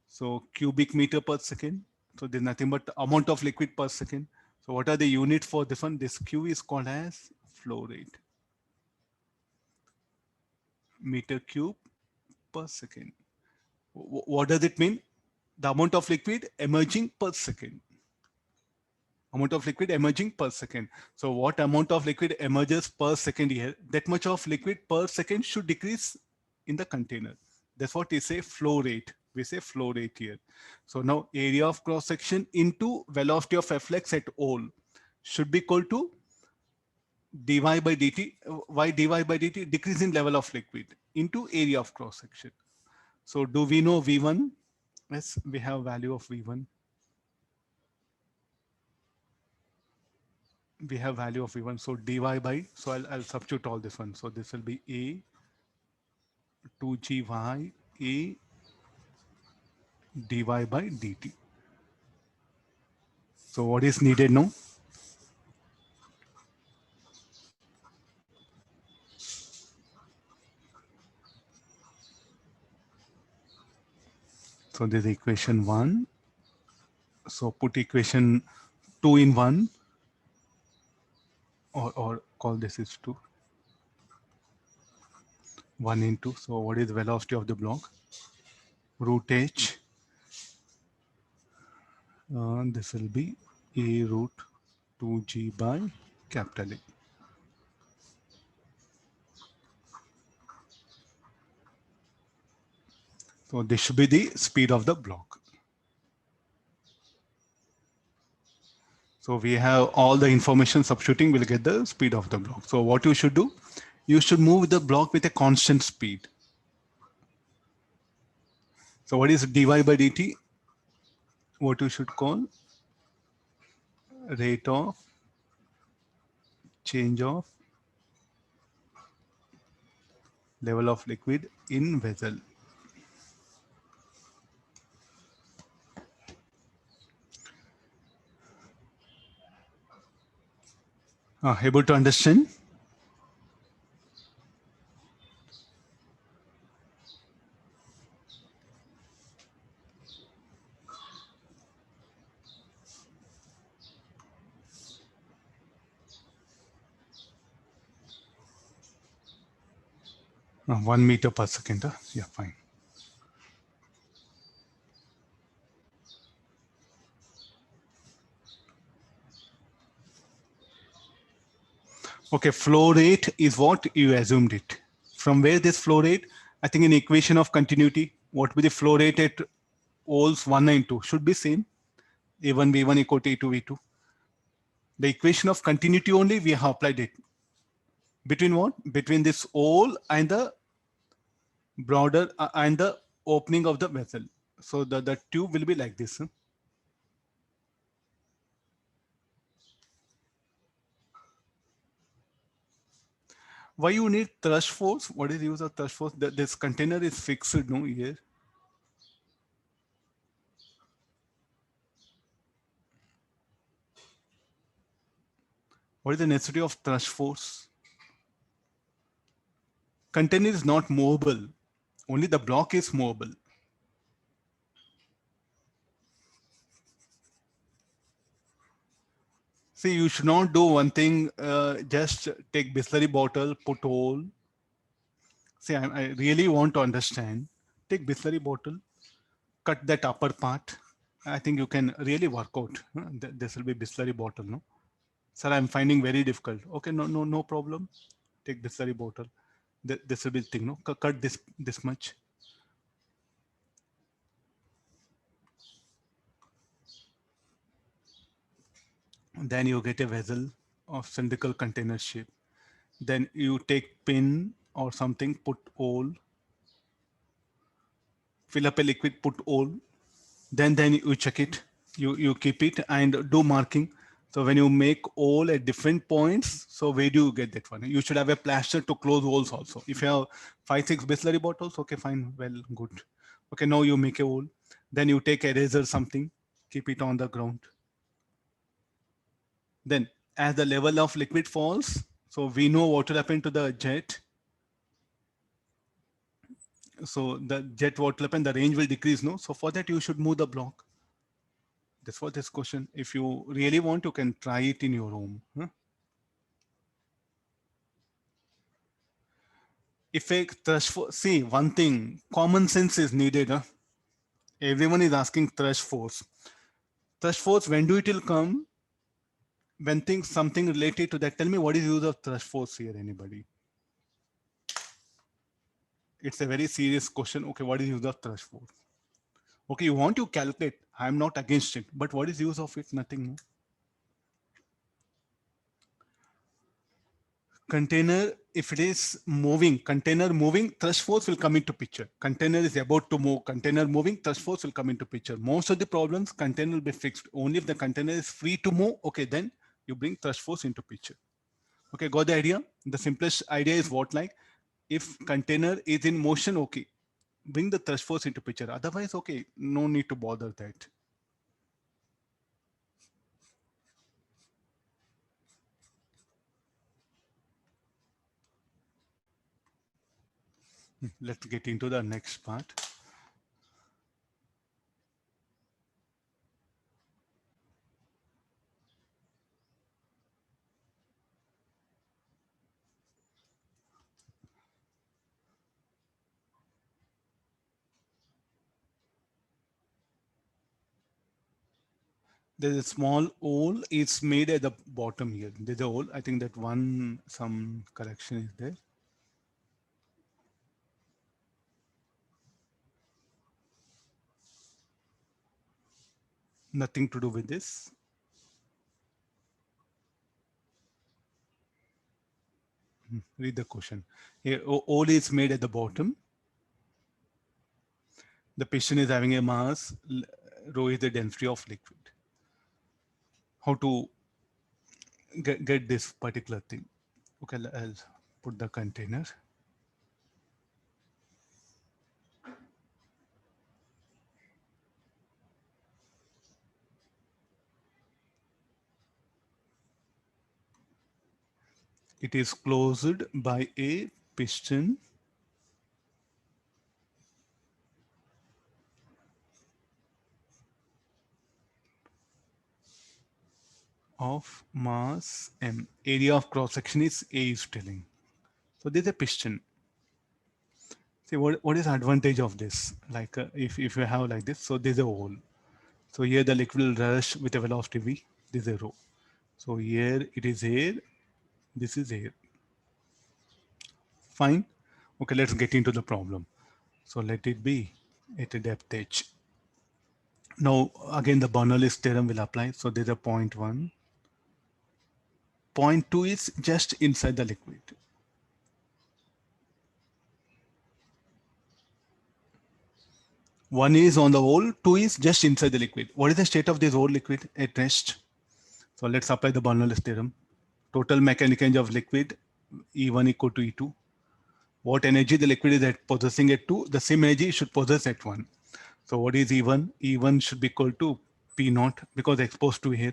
So cubic meter per second. So there's nothing but amount of liquid per second. So what are the units for this one? This Q is called as flow rate. Meter cube per second. What does it mean? The amount of liquid emerging per second. Amount of liquid emerging per second. So what amount of liquid emerges per second here? That much of liquid per second should decrease in the container. That's what we say flow rate. We say flow rate here. So now area of cross section into velocity of efflux at all should be equal to dy by dt. Why dy by dt? Decrease in level of liquid into area of cross section. So do we know V1? Yes, we have value of V1. We have value of V1. So dy by, so I'll substitute all this one. So this will be A 2gy A dy by dt. So what is needed now? So this is equation 1. So put equation 2 in 1, or call this is 2. 1 in 2. So what is the velocity of the block? Root h. This will be A root 2g by capital A. So this should be the speed of the block. So we have all the information substituting, we'll get the speed of the block. So what you should do, you should move the block with a constant speed. So what is dy by dt? What you should call rate of change of level of liquid in vessel. Able to understand? No, 1 meter per second. Yeah, fine. Okay, flow rate is what you assumed it. From where this flow rate? I think in equation of continuity, what will be the flow rate at holes 1 and 2? Should be same. A1 V1 equal to A2 V2. The equation of continuity only we have applied it. Between what? Between this hole and the broader and the opening of the vessel. So the tube will be like this. Why you need thrust force? What is the use of thrust force? This container is fixed, no, here. What is the necessity of thrust force? Container is not movable. Only the block is movable. See, you should not do one thing, just take Bisleri bottle, put hole. See, I really want to understand. Take Bisleri bottle, cut that upper part. I think you can really work out. This will be Bisleri bottle, no? Sir, I'm finding very difficult. Okay, no problem. Take Bisleri bottle. This will be the thing, no? Cut this much. Then you get a vessel of cylindrical container shape. Then you take pin or something, put hole, fill up a liquid, put hole. Then you check it, you keep it and do marking. So when you make hole at different points, so where do you get that one? You should have a plaster to close holes also. If you have 5-6 Bisleri bottles, okay, fine, well, good. Okay, now you make a hole. Then you take eraser something, keep it on the ground. Then as the level of liquid falls, so we know what will happen to the jet. So the jet what will happen, the range will decrease, no? So for that you should move the block. That's for this question. If you really want, you can try it in your home. Huh? If a thrush force, see one thing, common sense is needed. Huh? Everyone is asking thrush force. Thrush force, when do it will come? When things something related to that. Tell me what is use of thrush force here, anybody? It's a very serious question. Okay, what is use of thrush force? Okay, you want to calculate. I'm not against it, but what is use of it? Nothing. No? Container, if it is moving, container moving, thrust force will come into picture. Container is about to move, container moving, thrust force will come into picture. Most of the problems, container will be fixed. Only if the container is free to move, okay, then you bring thrust force into picture. Okay, got the idea? The simplest idea is what, like, if container is in motion, okay, bring the thrust force into picture. Otherwise, okay, no need to bother that. Let's get into the next part. There's a small hole. It's made at the bottom here. There's a hole. I think that some correction is there. Nothing to do with this. Read the question. Here, hole is made at the bottom. The piston is having a mass. Rho is the density of liquid. How to get this particular thing? Okay, I'll put the container. It is closed by a piston of mass m. Area of cross section is A is telling. So there's a piston. See what is the advantage of this? Like if you have like this, so there's a hole. So here the liquid will rush with a velocity v. This is a rho. So here it is air. This is air. Fine. Okay, let's get into the problem. So let it be at a depth h. Now again the Bernoulli's theorem will apply. So there's a point 1. Point 2 is just inside the liquid. One is on the hole, 2 is just inside the liquid. What is the state of this whole liquid at rest? So let's apply the Bernoulli's theorem. Total mechanical energy of liquid, E1 equal to E2. What energy the liquid is at possessing at 2, the same energy should possess at 1. So what is E1? E1 should be equal to P0 because exposed to air.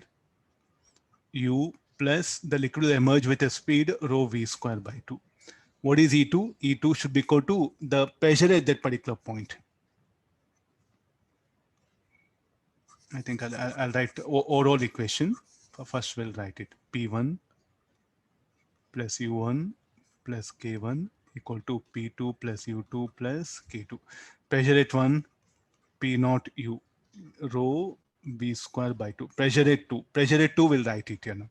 U plus the liquid will emerge with a speed rho v square by 2. What is E2? E2 should be equal to the pressure at that particular point. I think I'll write overall equation. First, we'll write it. P1 plus U1 plus K1 equal to P2 plus U2 plus K2. Pressure at 1, P naught U, rho V square by 2. Pressure at 2. Pressure at 2 will write it, you know.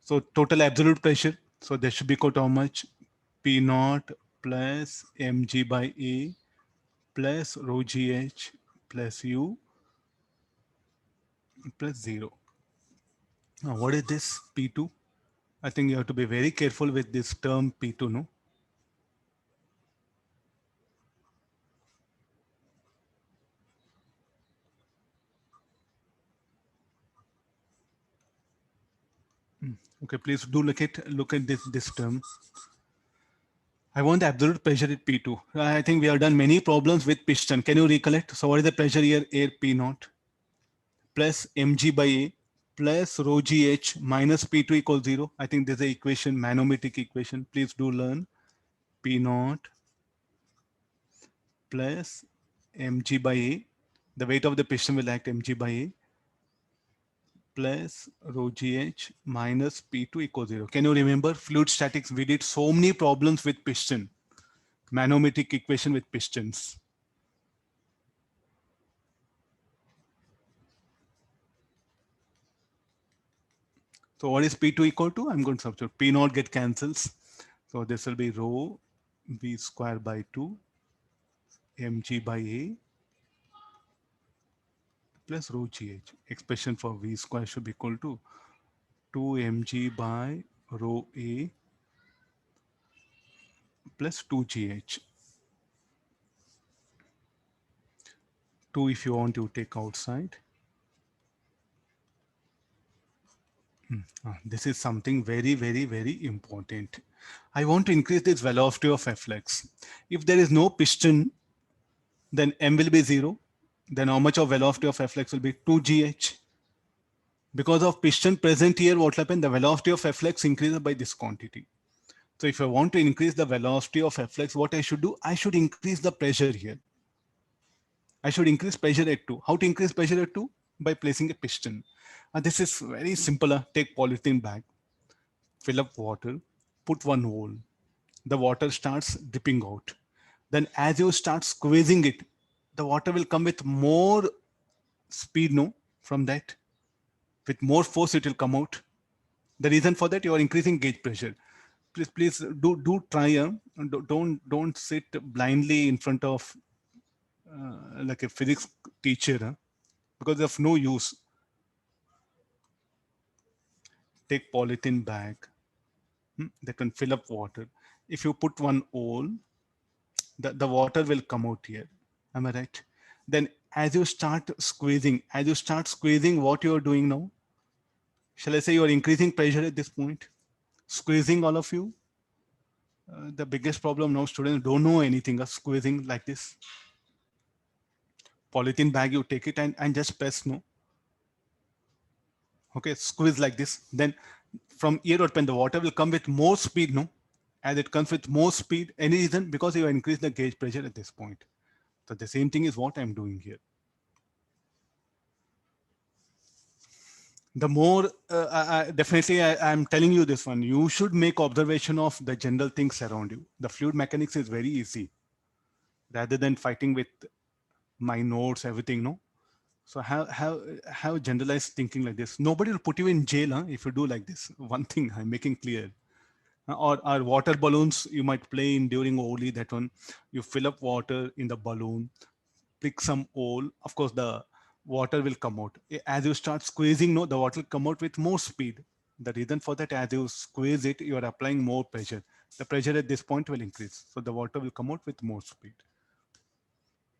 So total absolute pressure. So that should be equal to how much? P naught plus mg by A plus rho gh plus U plus 0. Now what is this P2? I think you have to be very careful with this term P2, no? Okay, please do look at this term. I want the absolute pressure at P2. I think we have done many problems with piston. Can you recollect? So what is the pressure here? Air P naught plus mg by A plus rho gh minus P2 equals 0. I think this is the equation, manometric equation. Please do learn. P naught plus mg by A. The weight of the piston will act mg by A plus rho gh minus P2 equals 0. Can you remember fluid statics? We did so many problems with piston, manometric equation with pistons. So what is P2 equal to? I'm going to substitute. P naught get cancels. So this will be rho V square by 2 mg by A plus rho gh. Expression for V square should be equal to 2 mg by rho A plus 2 gh. 2 if you want to take outside. This is something very, very, very important. I want to increase this velocity of Flex. If there is no piston, then M will be 0. Then how much of velocity of Flex will be 2gh. Because of piston present here, what will happen? The velocity of Flex increases by this quantity. So if I want to increase the velocity of Flex, what I should do? I should increase the pressure here. I should increase pressure at 2. How to increase pressure at 2? By placing a piston. This is very simple. Take polythene bag, fill up water, put one hole. The water starts dripping out. Then as you start squeezing it, the water will come with more speed, no, from that. With more force, it will come out. The reason for that, you are increasing gauge pressure. Please do try. Don't sit blindly in front of like a physics teacher, because of no use. Take polythene bag that can fill up water. If you put one hole, the water will come out here. Am I right? Then as you start squeezing, what you are doing now? Shall I say you are increasing pressure at this point? Squeezing all of you. The biggest problem now, students don't know anything of squeezing like this. Polythene bag, you take it and just press no. Okay, squeeze like this. Then from here open, the water will come with more speed, no? As it comes with more speed, any reason? Because you increase the gauge pressure at this point. So the same thing is what I'm doing here. The more, definitely I'm telling you this one, you should make observation of the general things around you. The fluid mechanics is very easy rather than fighting with my notes, everything, no? So have generalized thinking like this. Nobody will put you in jail if you do like this. One thing I'm making clear. Or water balloons you might play in during Holi, that one. You fill up water in the balloon, pick some hole. Of course, the water will come out. As you start squeezing, no, the water will come out with more speed. The reason for that, as you squeeze it, you are applying more pressure. The pressure at this point will increase. So the water will come out with more speed.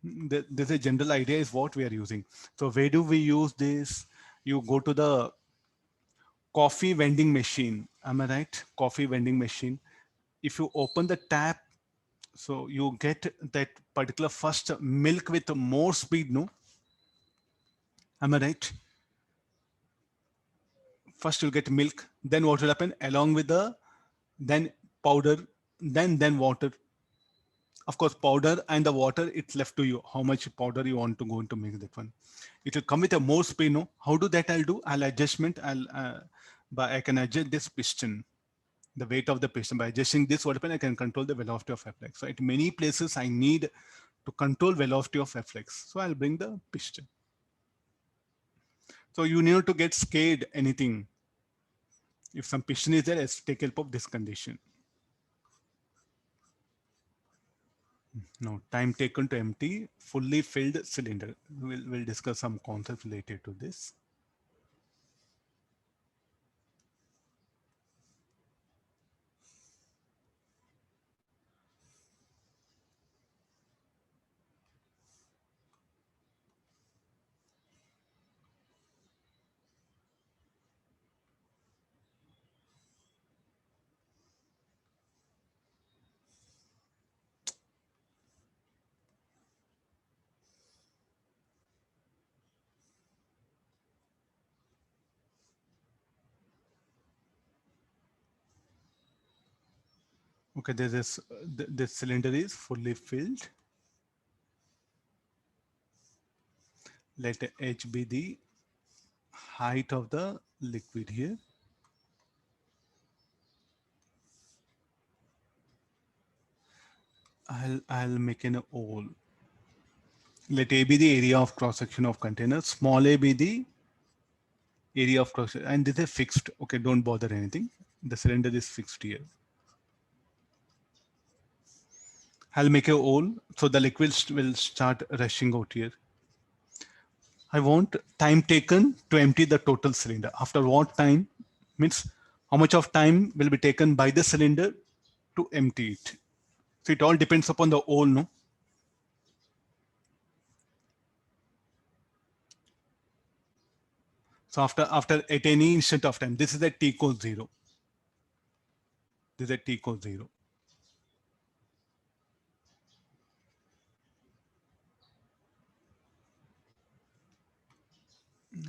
This is a general idea is what we are using. So where do we use this? You go to the coffee vending machine. Am I right? Coffee vending machine. If you open the tap, so you get that particular first milk with more speed, no? Am I right? First you'll get milk, then what will happen? Along with the then powder, then water. Of course, powder and the water, it's left to you. How much powder you want to go into make that one. It will come with a more speed. No, how do that? I'll do. I'll adjustment. But I can adjust this piston, the weight of the piston by adjusting this. What happen? I can control the velocity of Flex. So at many places I need to control velocity of Flex. So I'll bring the piston. So you need to get scared anything. If some piston is there, let's take help of this condition. Now, time taken to empty fully filled cylinder. We'll discuss some concepts related to this. Okay, this cylinder is fully filled. Let H be the height of the liquid here. I'll make an hole. Let A be the area of cross section of container. Small a be the area of cross, and this is fixed. Okay, don't bother anything. The cylinder is fixed here. I'll make a hole so the liquid will start rushing out here. I want time taken to empty the total cylinder. After what time? Means how much of time will be taken by the cylinder to empty it. So it all depends upon the hole, no? So after at any instant of time, this is at t equals 0. This is at t equals 0.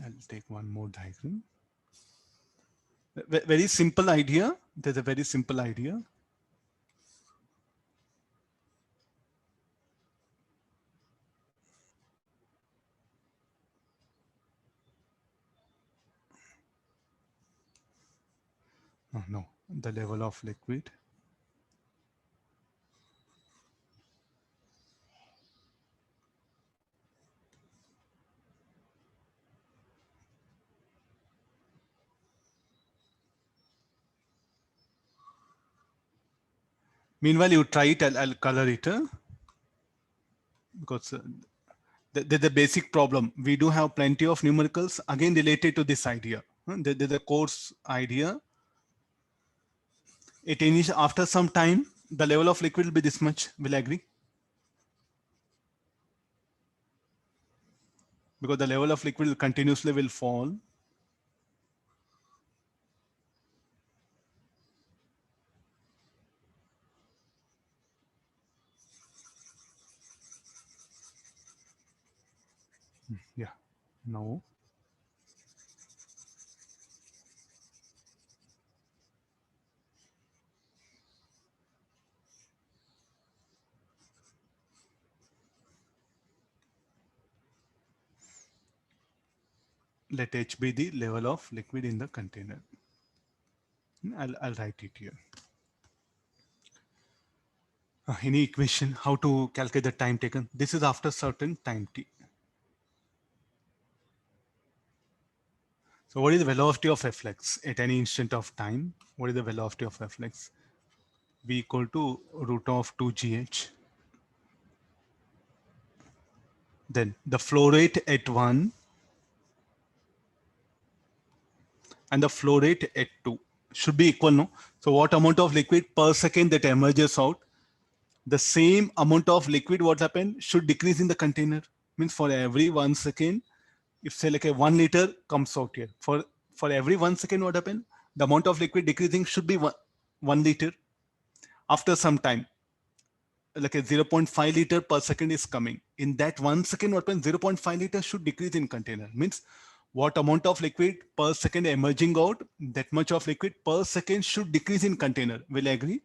I'll take one more diagram. Very simple idea. There's a very simple idea. Oh, no, the level of liquid. Meanwhile, you try it. I'll color it because there's a basic problem. We do have plenty of numericals again related to this idea. There's a course idea. After some time, the level of liquid will be this much. Will I agree? Because the level of liquid will continuously will fall. Yeah, no. Let H be the level of liquid in the container. I'll write it here. Any equation, how to calculate the time taken? This is after certain time t. So what is the velocity of Flex at any instant of time? What is the velocity of Flex? V equal to root of 2gh. Then the flow rate at 1 and the flow rate at 2 should be equal, no? So what amount of liquid per second that emerges out, the same amount of liquid what happened should decrease in the container. Means for every 1 second, if say like a 1 liter comes out here, for every 1 second what happened, the amount of liquid decreasing should be 1 liter. After some time, like a 0.5 liter per second is coming. In that 1 second, what happens? 0.5 liter should decrease in container. Means what amount of liquid per second emerging out, that much of liquid per second should decrease in container. Will I agree?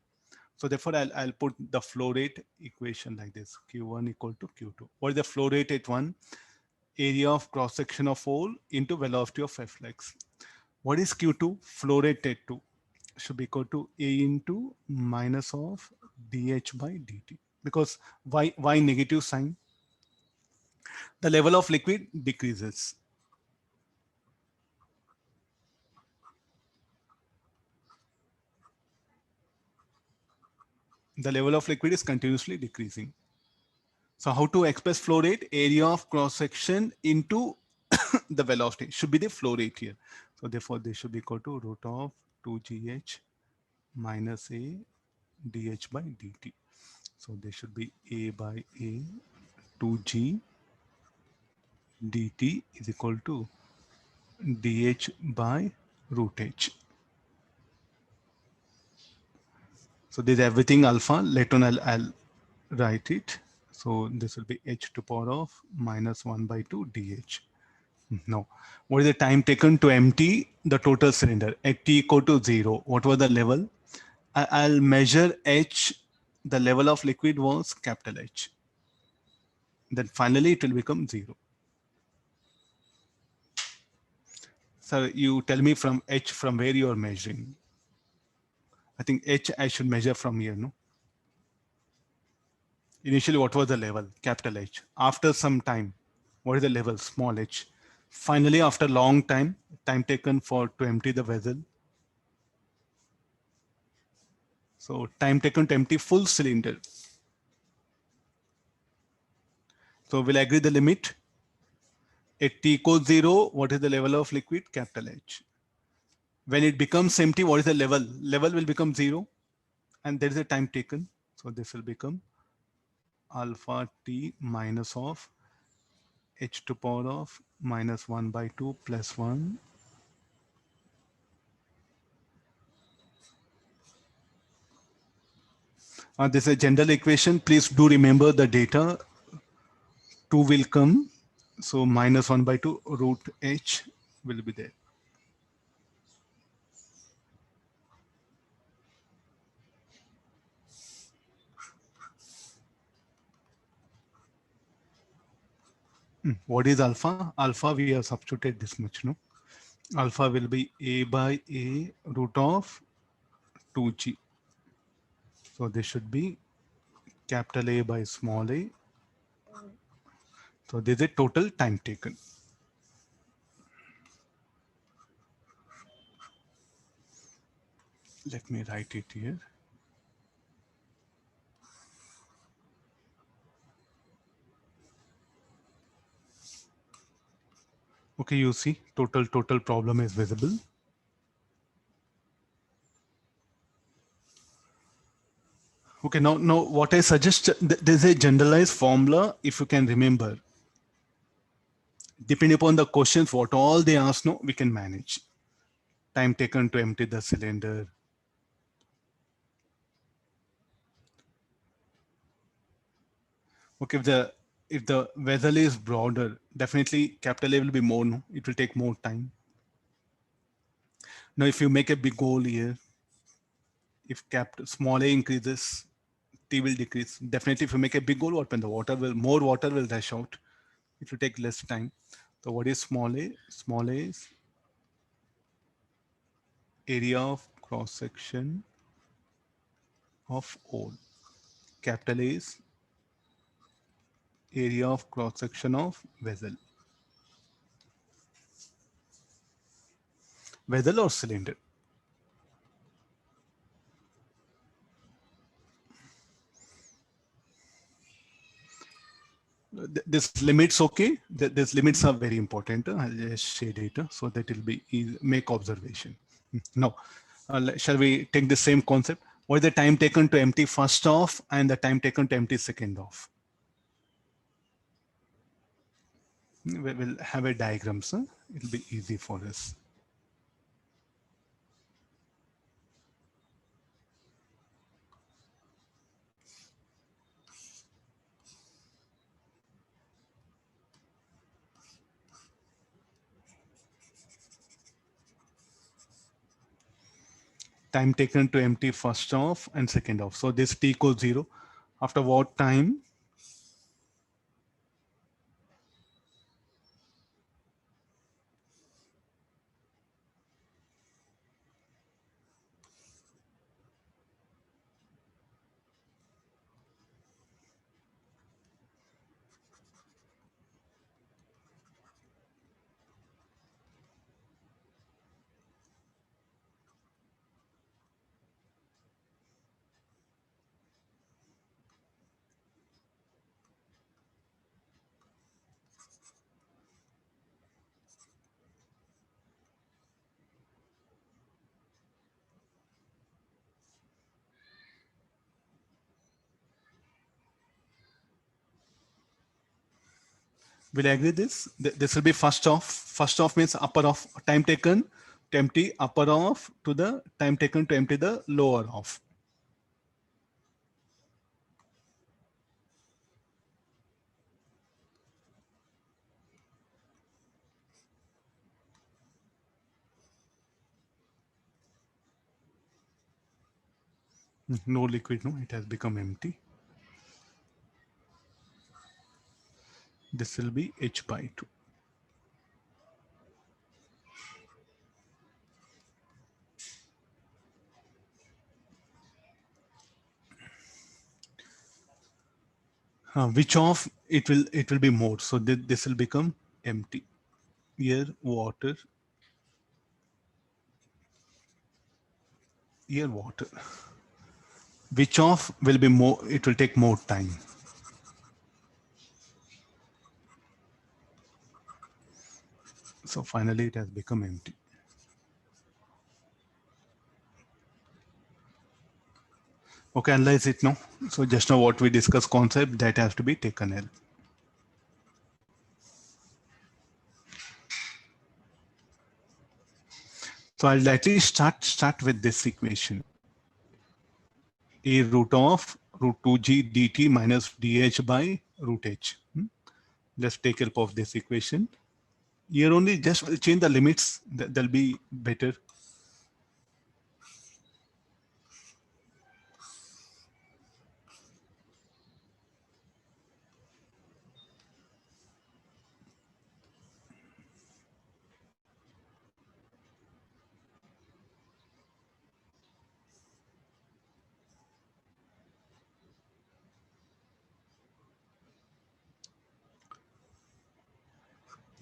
So therefore, I'll put the flow rate equation like this: Q1 equal to Q2. What is the flow rate at 1? Area of cross section of hole into velocity of Flex. What is Q2? Flow rate at 2 should be equal to A into minus of dH by dt. Because why negative sign? The level of liquid decreases. The level of liquid is continuously decreasing. So how to express flow rate? Area of cross section into the velocity should be the flow rate here. So therefore, this should be equal to root of 2gh minus a dH by dt. So this should be a by a 2g dt is equal to dH by root h. So this is everything alpha. Later on I'll write it. So this will be h to power of minus 1 by 2 dH. No. What is the time taken to empty the total cylinder at t equal to 0? What was the level? I'll measure h. The level of liquid was capital H. Then finally it will become 0. So you tell me from h from where you are measuring. I think h I should measure from here, no? Initially, what was the level? Capital H. After some time, what is the level? Small h. Finally, after long time taken to empty the vessel. So time taken to empty full cylinder. So we'll agree the limit. At t equals 0, what is the level of liquid? Capital H. When it becomes empty, what is the level? Level will become 0. And there is a time taken. So this will become alpha t minus of h to power of minus 1 by 2 plus 1. This is a general equation. Please do remember the data. 2 will come. So minus 1 by 2 root h will be there. What is alpha? Alpha, we have substituted this much, no? Alpha will be a by a root of 2g. So this should be capital A by small a. So this is a total time taken. Let me write it here. Okay, you see total problem is visible. Okay, now what I suggest, there's a generalized formula if you can remember. Depending upon the questions, what all they ask, no, we can manage. Time taken to empty the cylinder. Okay, if the vessel is broader, definitely capital A will be more, no? It will take more time. Now, if you make a big hole here, if small a increases, T will decrease. Definitely, if you make a big hole, what when more water will rush out. It will take less time. So what is small a? Small a is area of cross section of hole. Capital A is area of cross section of vessel. Vessel or cylinder? This limits, okay? These limits are very important. I'll just shade it so that it will be easy, make observation. Now, shall we take the same concept? What is the time taken to empty first off and the time taken to empty second off? We will have a diagram, sir. It will be easy for us. time taken to empty first off and second off. So this t equals 0. After what time? Will you agree this? This will be first off. First off means upper off, time taken to empty upper off to the time taken to empty the lower off. No liquid, no, it has become empty. This will be H by 2. Which of it will be more. So this will become empty. Here water. Here water. Which of will be more, it will take more time. So finally it has become empty. Okay, analyze it now. So just now what we discussed concept that has to be taken L. So I'll likely start with this equation. A root of root 2g dt minus dh by root h. Let's take help of this equation. Here only just will change the limits. That'll be better.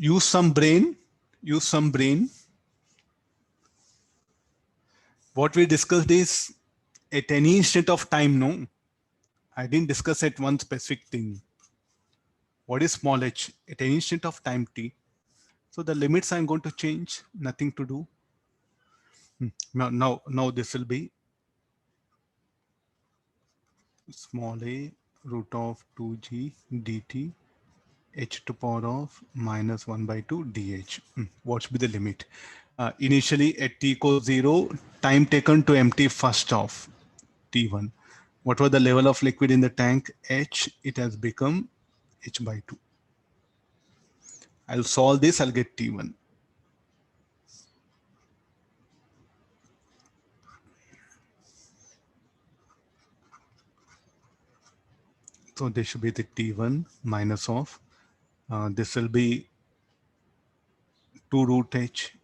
Use some brain. Use some brain. What we discussed is at any instant of time, no? I didn't discuss at one specific thing. What is small h? At any instant of time t. So the limits I'm going to change, nothing to do. Now this will be small a root of 2g dt h to power of minus 1 by 2 dh. What should be the limit? Initially at t equals 0, time taken to empty first off, t1. What was the level of liquid in the tank? H, it has become h by 2. I'll solve this, I'll get t1. So this should be the t1 minus of, this will be 2 root h.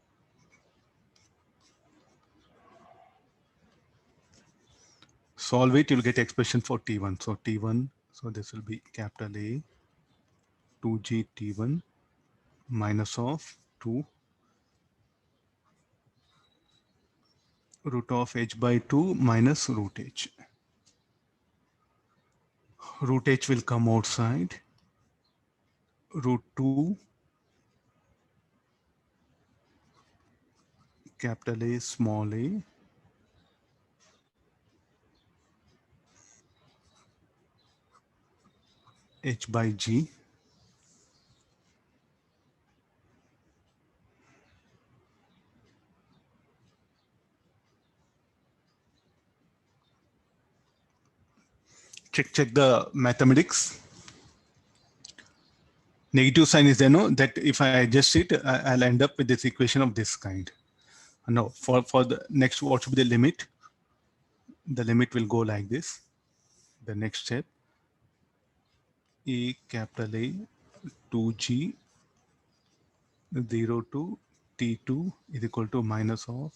Solve it, you'll get expression for t1. So t1, so this will be capital A, 2g t1 minus of 2 root of h by 2 minus root h. Root h will come outside. Root 2 capital A small a h by g. Check the mathematics. Negative sign is there, no? That if I adjust it, I'll end up with this equation of this kind. No, for the next, what should be the limit? the limit will go like this. The next step, A capital A 2G 0 to T2 is equal to minus of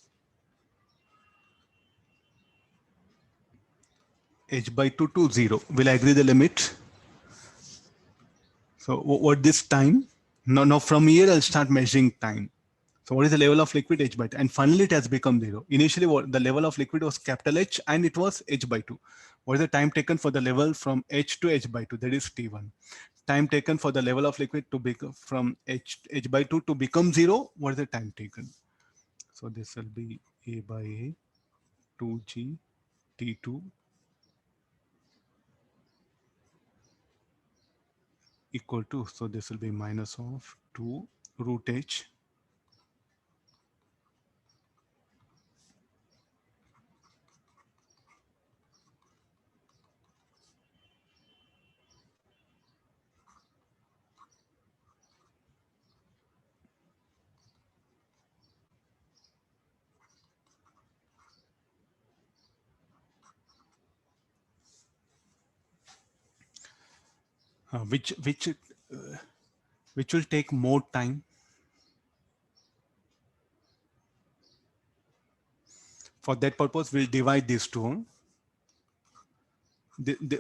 H by 2 to 0. Will I agree the limit? So what this time? Now from here I'll start measuring time. So what is the level of liquid? H by 2. And finally it has become 0. Initially what the level of liquid was capital H and it was H by 2. What is the time taken for the level from H to H by 2? That is T1. Time taken for the level of liquid to become from H by 2 to become 0. What is the time taken? So this will be A by A 2G T2 equal to, so this will be minus of 2 root H which will take more time. For that purpose, we'll divide these two.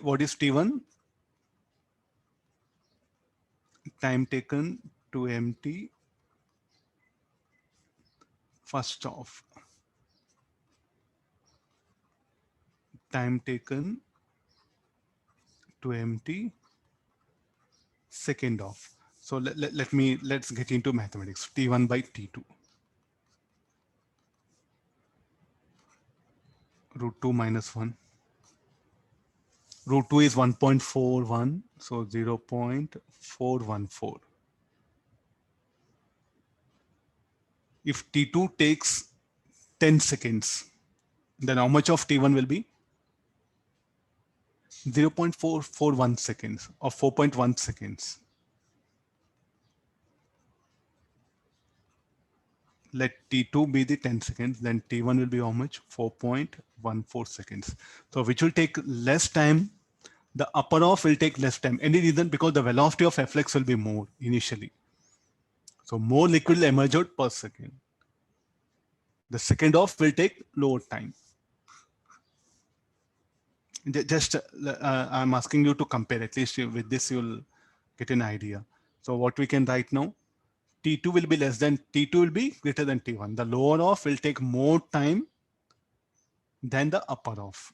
What is T1? Time taken to empty first off. Time taken to empty second off. So let's get into mathematics. T1 by T2. Root 2 minus 1. Root 2 is 1.41, so 0.414. If T2 takes 10 seconds, then how much of T1 will be? 0.441 seconds or 4.1 seconds. Let T2 be the 10 seconds, then T1 will be how much? 4.14 seconds. So which will take less time. The upper off will take less time. Any reason? Because the velocity of efflux will be more initially. So more liquid will emerge out per second. The second off will take lower time. Just I'm asking you to compare, at least with this you'll get an idea. So what we can write now, T2 will be less than, T2 will be greater than T1. The lower off will take more time than the upper off.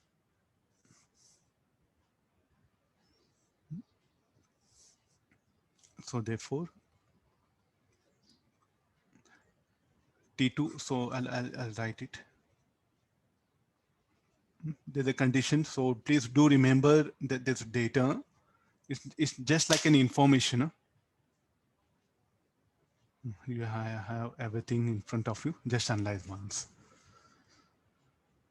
So therefore, T2, so I'll write it. There's a condition, so please do remember that this data is just like an information. Huh? You have everything in front of you, just analyze once.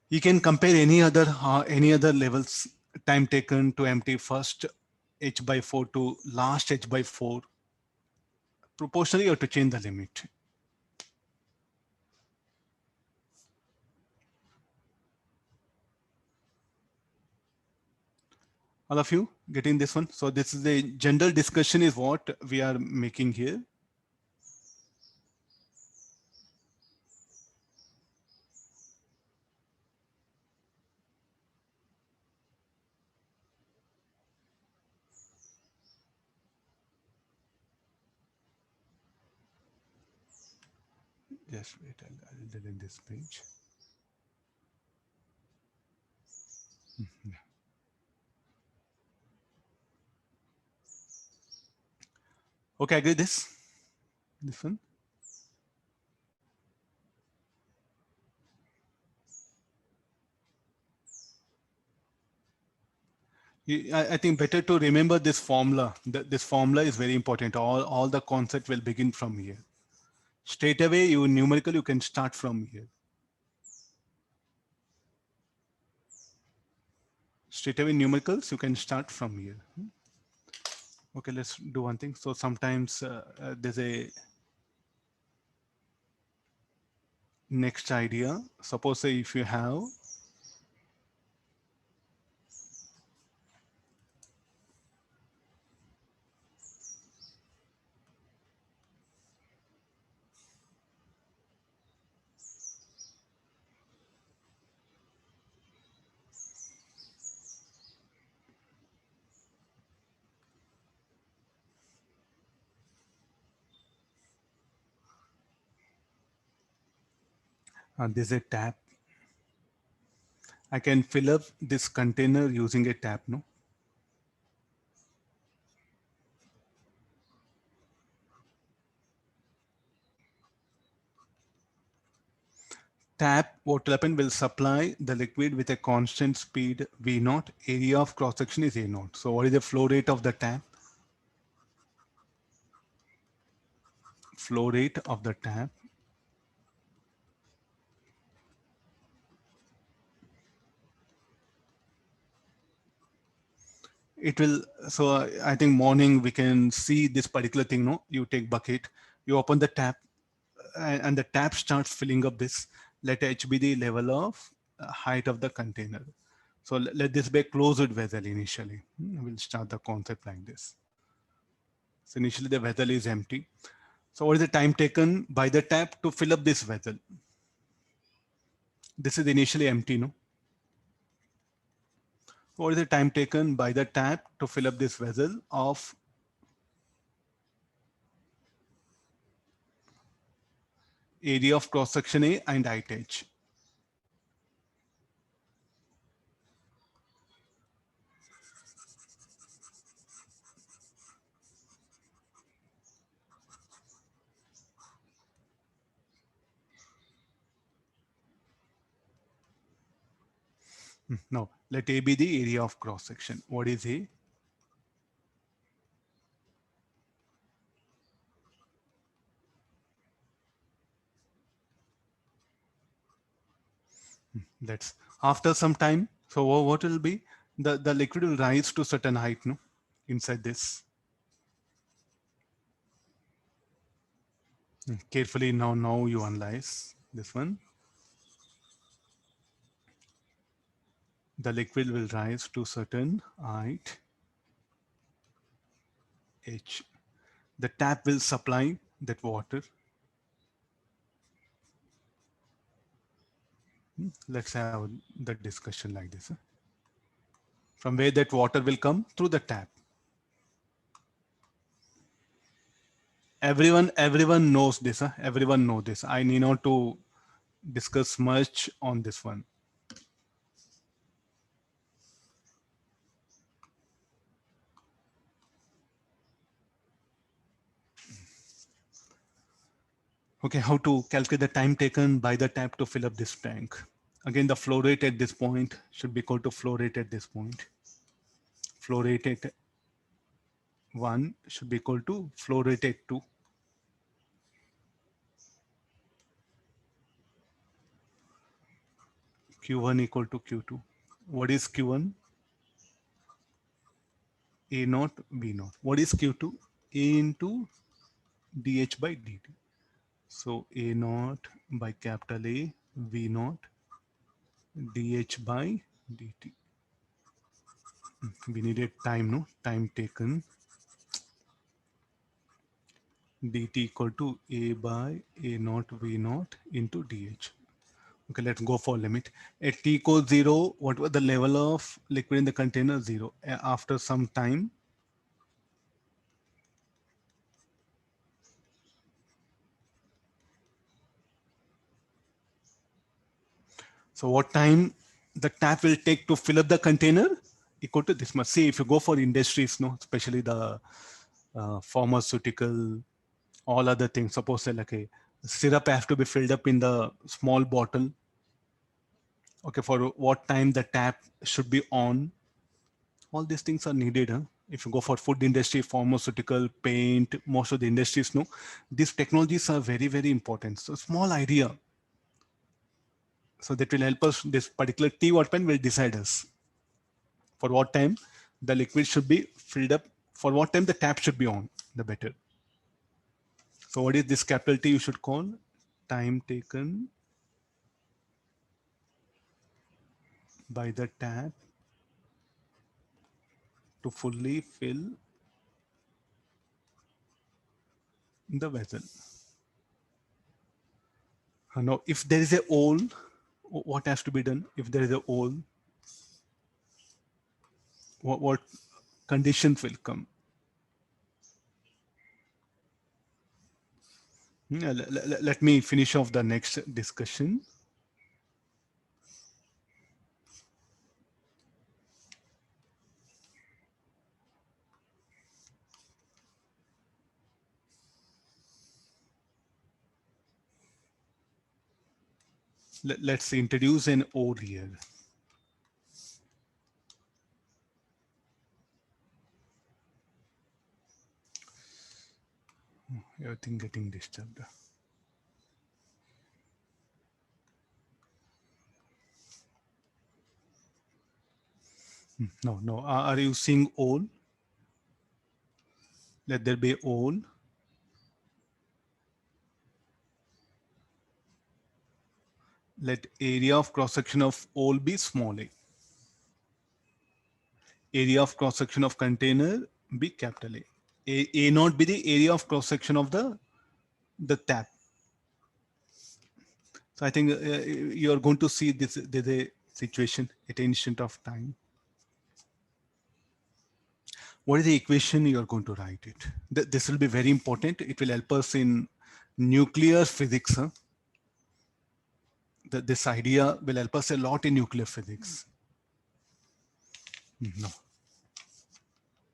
You can compare any other levels, time taken to empty first H by 4 to last H by 4. Proportionally, you have to change the limit. All of you getting this one? So this is the general discussion is what we are making here. Just wait, I'll delete this page. Okay, I agree this one. I think better to remember this formula. This formula is very important. All the concept will begin from here. Straight away, you numerical, you can start from here. Straight away numericals, you can start from here. Okay, let's do one thing. So sometimes there's a next idea. Suppose say if you have This is a tap. I can fill up this container using a tap, no? Tap, what will happen, will supply the liquid with a constant speed V naught. Area of cross section is A naught. So what is the flow rate of the tap? Flow rate of the tap. It will, so I think morning we can see this particular thing, no? You take bucket, you open the tap, and the tap starts filling up this. Let H be the level of height of the container. So let this be a closed vessel initially. We'll start the concept like this. So initially the vessel is empty. So what is the time taken by the tap to fill up this vessel? This is initially empty, no? What is the time taken by the tap to fill up this vessel of area of cross section A and height H? No, let A be the area of cross section. What is A? That's after some time. So what will be? The liquid will rise to certain height, no? Inside this. Carefully now you analyze this one. The liquid will rise to certain height H. The tap will supply that water. Let's have the discussion like this. From where that water will come? Through the tap. Everyone knows this. Everyone knows this. I need not to discuss much on this one. Okay, how to calculate the time taken by the tap to fill up this tank? Again, the flow rate at this point should be equal to flow rate at this point. Flow rate at 1 should be equal to flow rate at 2. Q1 equal to Q2. What is Q1? A naught, B naught. What is Q2? A into dH by dt. So A naught by capital A, V naught, dH by dt. We needed time, no? Time taken. dt equal to A by A naught, V naught into dH. Okay, let's go for limit. At t equals 0, what was the level of liquid in the container? 0. After some time, so what time the tap will take to fill up the container? Equal to this much. See, if you go for industries, no, especially the pharmaceutical, all other things, suppose say like a syrup have to be filled up in the small bottle. Okay, for what time the tap should be on? All these things are needed. If you go for food industry, pharmaceutical, paint, most of the industries, no, these technologies are very, very important. So small idea. So that will help us, this particular T watt pen will decide us for what time the liquid should be filled up, for what time the tap should be on, the better. So what is this capital T you should call? Time taken by the tap to fully fill the vessel. Now, if there is a hole, what has to be done? If there is a hole, what conditions will come? Let me finish off the next discussion. Let's introduce an O here. Everything getting disturbed. No. Are you seeing all? Let there be all. Let area of cross section of all be small a. Area of cross section of container be capital A. A not be the area of cross section of the tap. So I think you are going to see this. There's a situation at an instant of time. What is the equation you are going to write it? This will be very important. It will help us in nuclear physics. Huh? This idea will help us a lot in nuclear physics. No.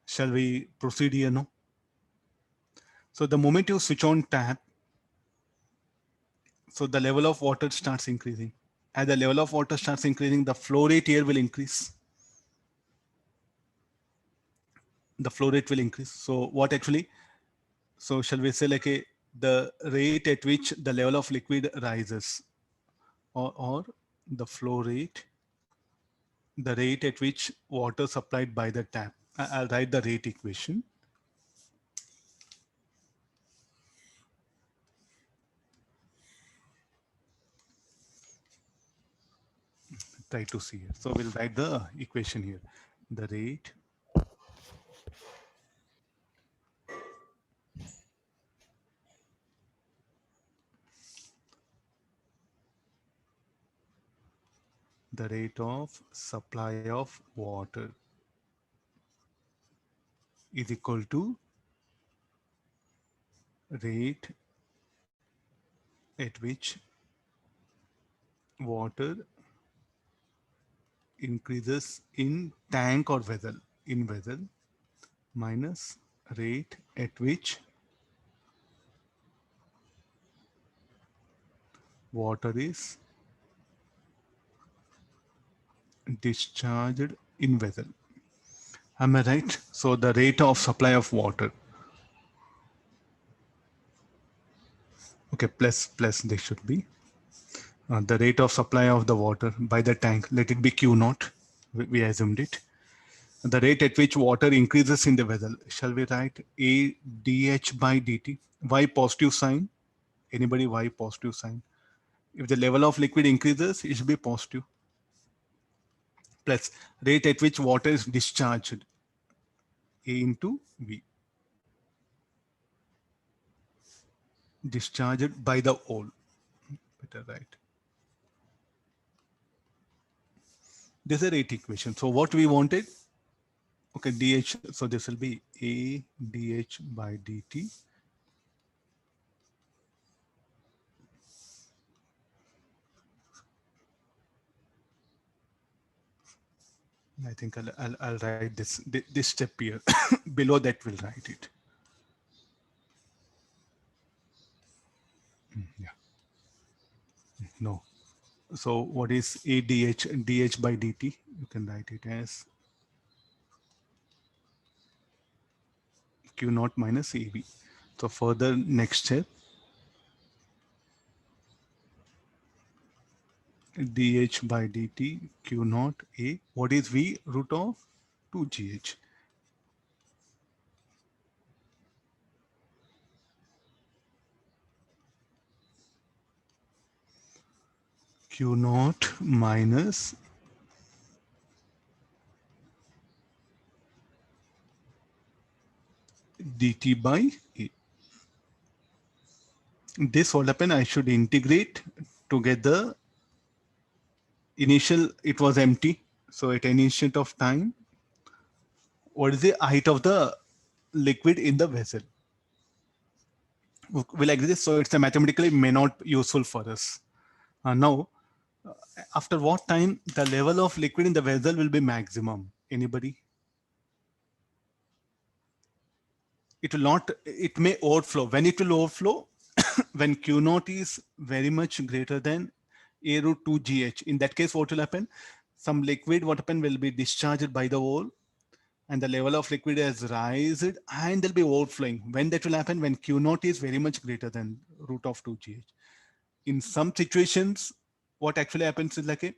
Shall we proceed here? No. So the moment you switch on tap, so the level of water starts increasing. As the level of water starts increasing, the flow rate here will increase. The flow rate will increase. So what actually? So shall we say like the rate at which the level of liquid rises, or the flow rate, the rate at which water supplied by the tap. I'll write the rate equation. Try to see it. So we'll write the equation here. The rate of supply of water is equal to rate at which water increases in tank or vessel, in vessel, minus rate at which water is discharged in vessel. Am I right? So the rate of supply of water. Okay, plus this should be the rate of supply of the water by the tank. Let it be Q naught. We assumed it. The rate at which water increases in the vessel. Shall we write A dH by dt? Why positive sign? Anybody, why positive sign? If the level of liquid increases, it should be positive. Plus rate at which water is discharged. A into V. Discharged by the hole. Better write. This is a rate equation. So what we wanted, okay, dH, so this will be A dH by dt. I think I'll write this step here. Below that we'll write it. Yeah. No. So what is A dH by dt? You can write it as Q naught minus AB. So further next step, dH by dt Q naught A. What is V? Root of 2GH. Q naught minus dt by A. This what happened, I should integrate to get the initial, it was empty. So at any instant of time, what is the height of the liquid in the vessel? Will agree this. So it's a mathematically may not useful for us. Now, after what time the level of liquid in the vessel will be maximum? Anybody? It will not, it may overflow. When it will overflow, when Q naught is very much greater than A root 2GH. In that case, what will happen? Some liquid, what happen, will be discharged by the wall, and the level of liquid has risen and there'll be overflowing. When that will happen? When Q naught is very much greater than root of 2GH. In some situations, what actually happens is like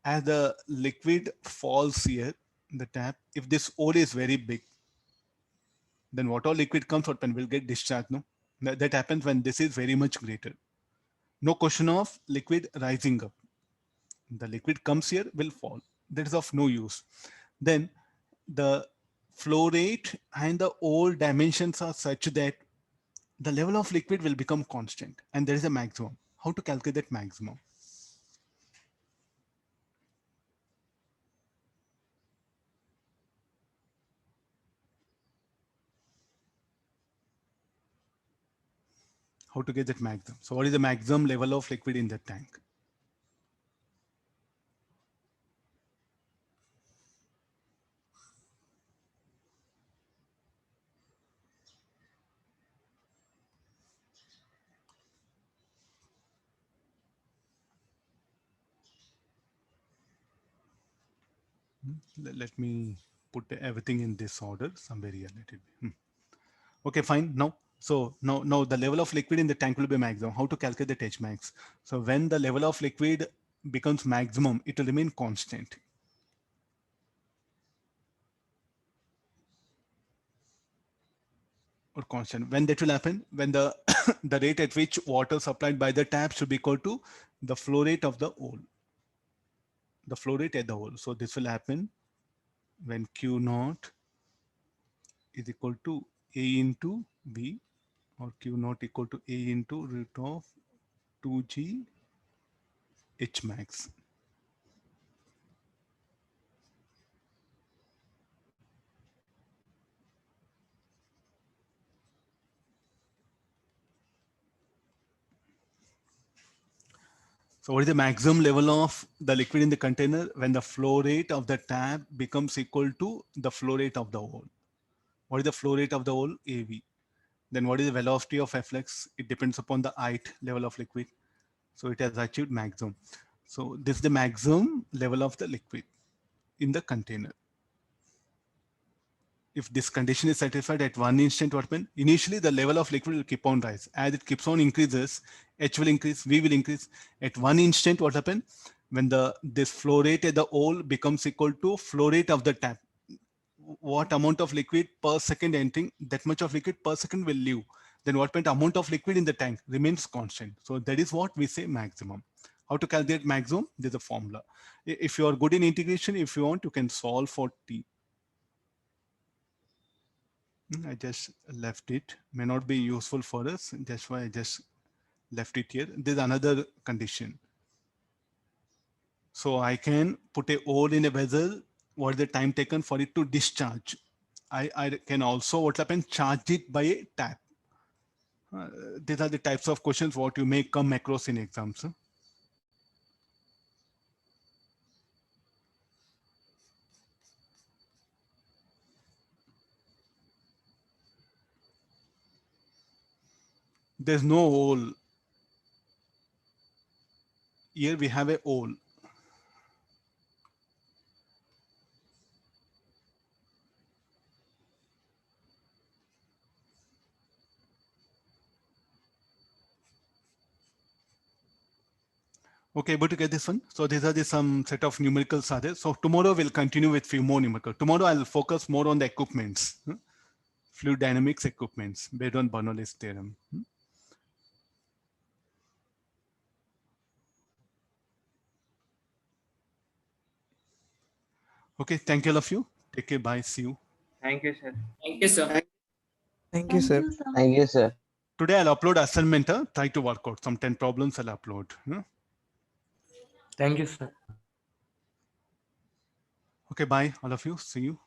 as the liquid falls here, the tap, if this hole is very big, then what all liquid comes out and will get discharged. No, that happens when this is very much greater. No question of liquid rising up. The liquid comes here, will fall. That is of no use. Then the flow rate and the all dimensions are such that the level of liquid will become constant and there is a maximum. How to calculate that maximum? How to get that maximum? So what is the maximum level of liquid in the tank? Let me put everything in this order somewhere here. Let it be. Okay, fine. Now, so now the level of liquid in the tank will be maximum. How to calculate the H max? So when the level of liquid becomes maximum, it will remain constant. Or constant. When that will happen? When the the rate at which water supplied by the tap should be equal to the flow rate of the hole. The flow rate at the hole. So this will happen when Q naught is equal to A into B, or Q naught equal to A into root of 2G H max. So what is the maximum level of the liquid in the container when the flow rate of the tap becomes equal to the flow rate of the hole? What is the flow rate of the hole? AV. Then what is the velocity of Flex? It depends upon the height level of liquid. So it has achieved maximum. So this is the maximum level of the liquid in the container. If this condition is satisfied at one instant, what happens? Initially, the level of liquid will keep on rise. As it keeps on increases, H will increase, V will increase. At one instant, what happens? When this flow rate at the hole becomes equal to flow rate of the tap, what amount of liquid per second entering, that much of liquid per second will leave. Then what amount of liquid in the tank remains constant. So that is what we say maximum. How to calculate maximum? There's a formula. If you are good in integration, if you want, you can solve for T. I just left it. May not be useful for us. That's why I just left it here. There's another condition. So I can put a hole in a vessel. What is the time taken for it to discharge? I can also, what happens, charge it by a tap. These are the types of questions what you may come across in exams. There's no hole. Here we have a hole. Okay, able to get this one? So these are some set of numericals are there. So tomorrow we'll continue with few more numerical. Tomorrow I'll focus more on the equipments, fluid dynamics equipments based on Bernoulli's theorem. Okay, thank you all of you. Take care, bye, see you. Thank you, sir. Thank you, sir. Thank you, sir. sir. Thank you, sir. Today I'll upload assignment, try to work out some 10 problems I'll upload. Thank you, sir. Okay, bye all of you, see you.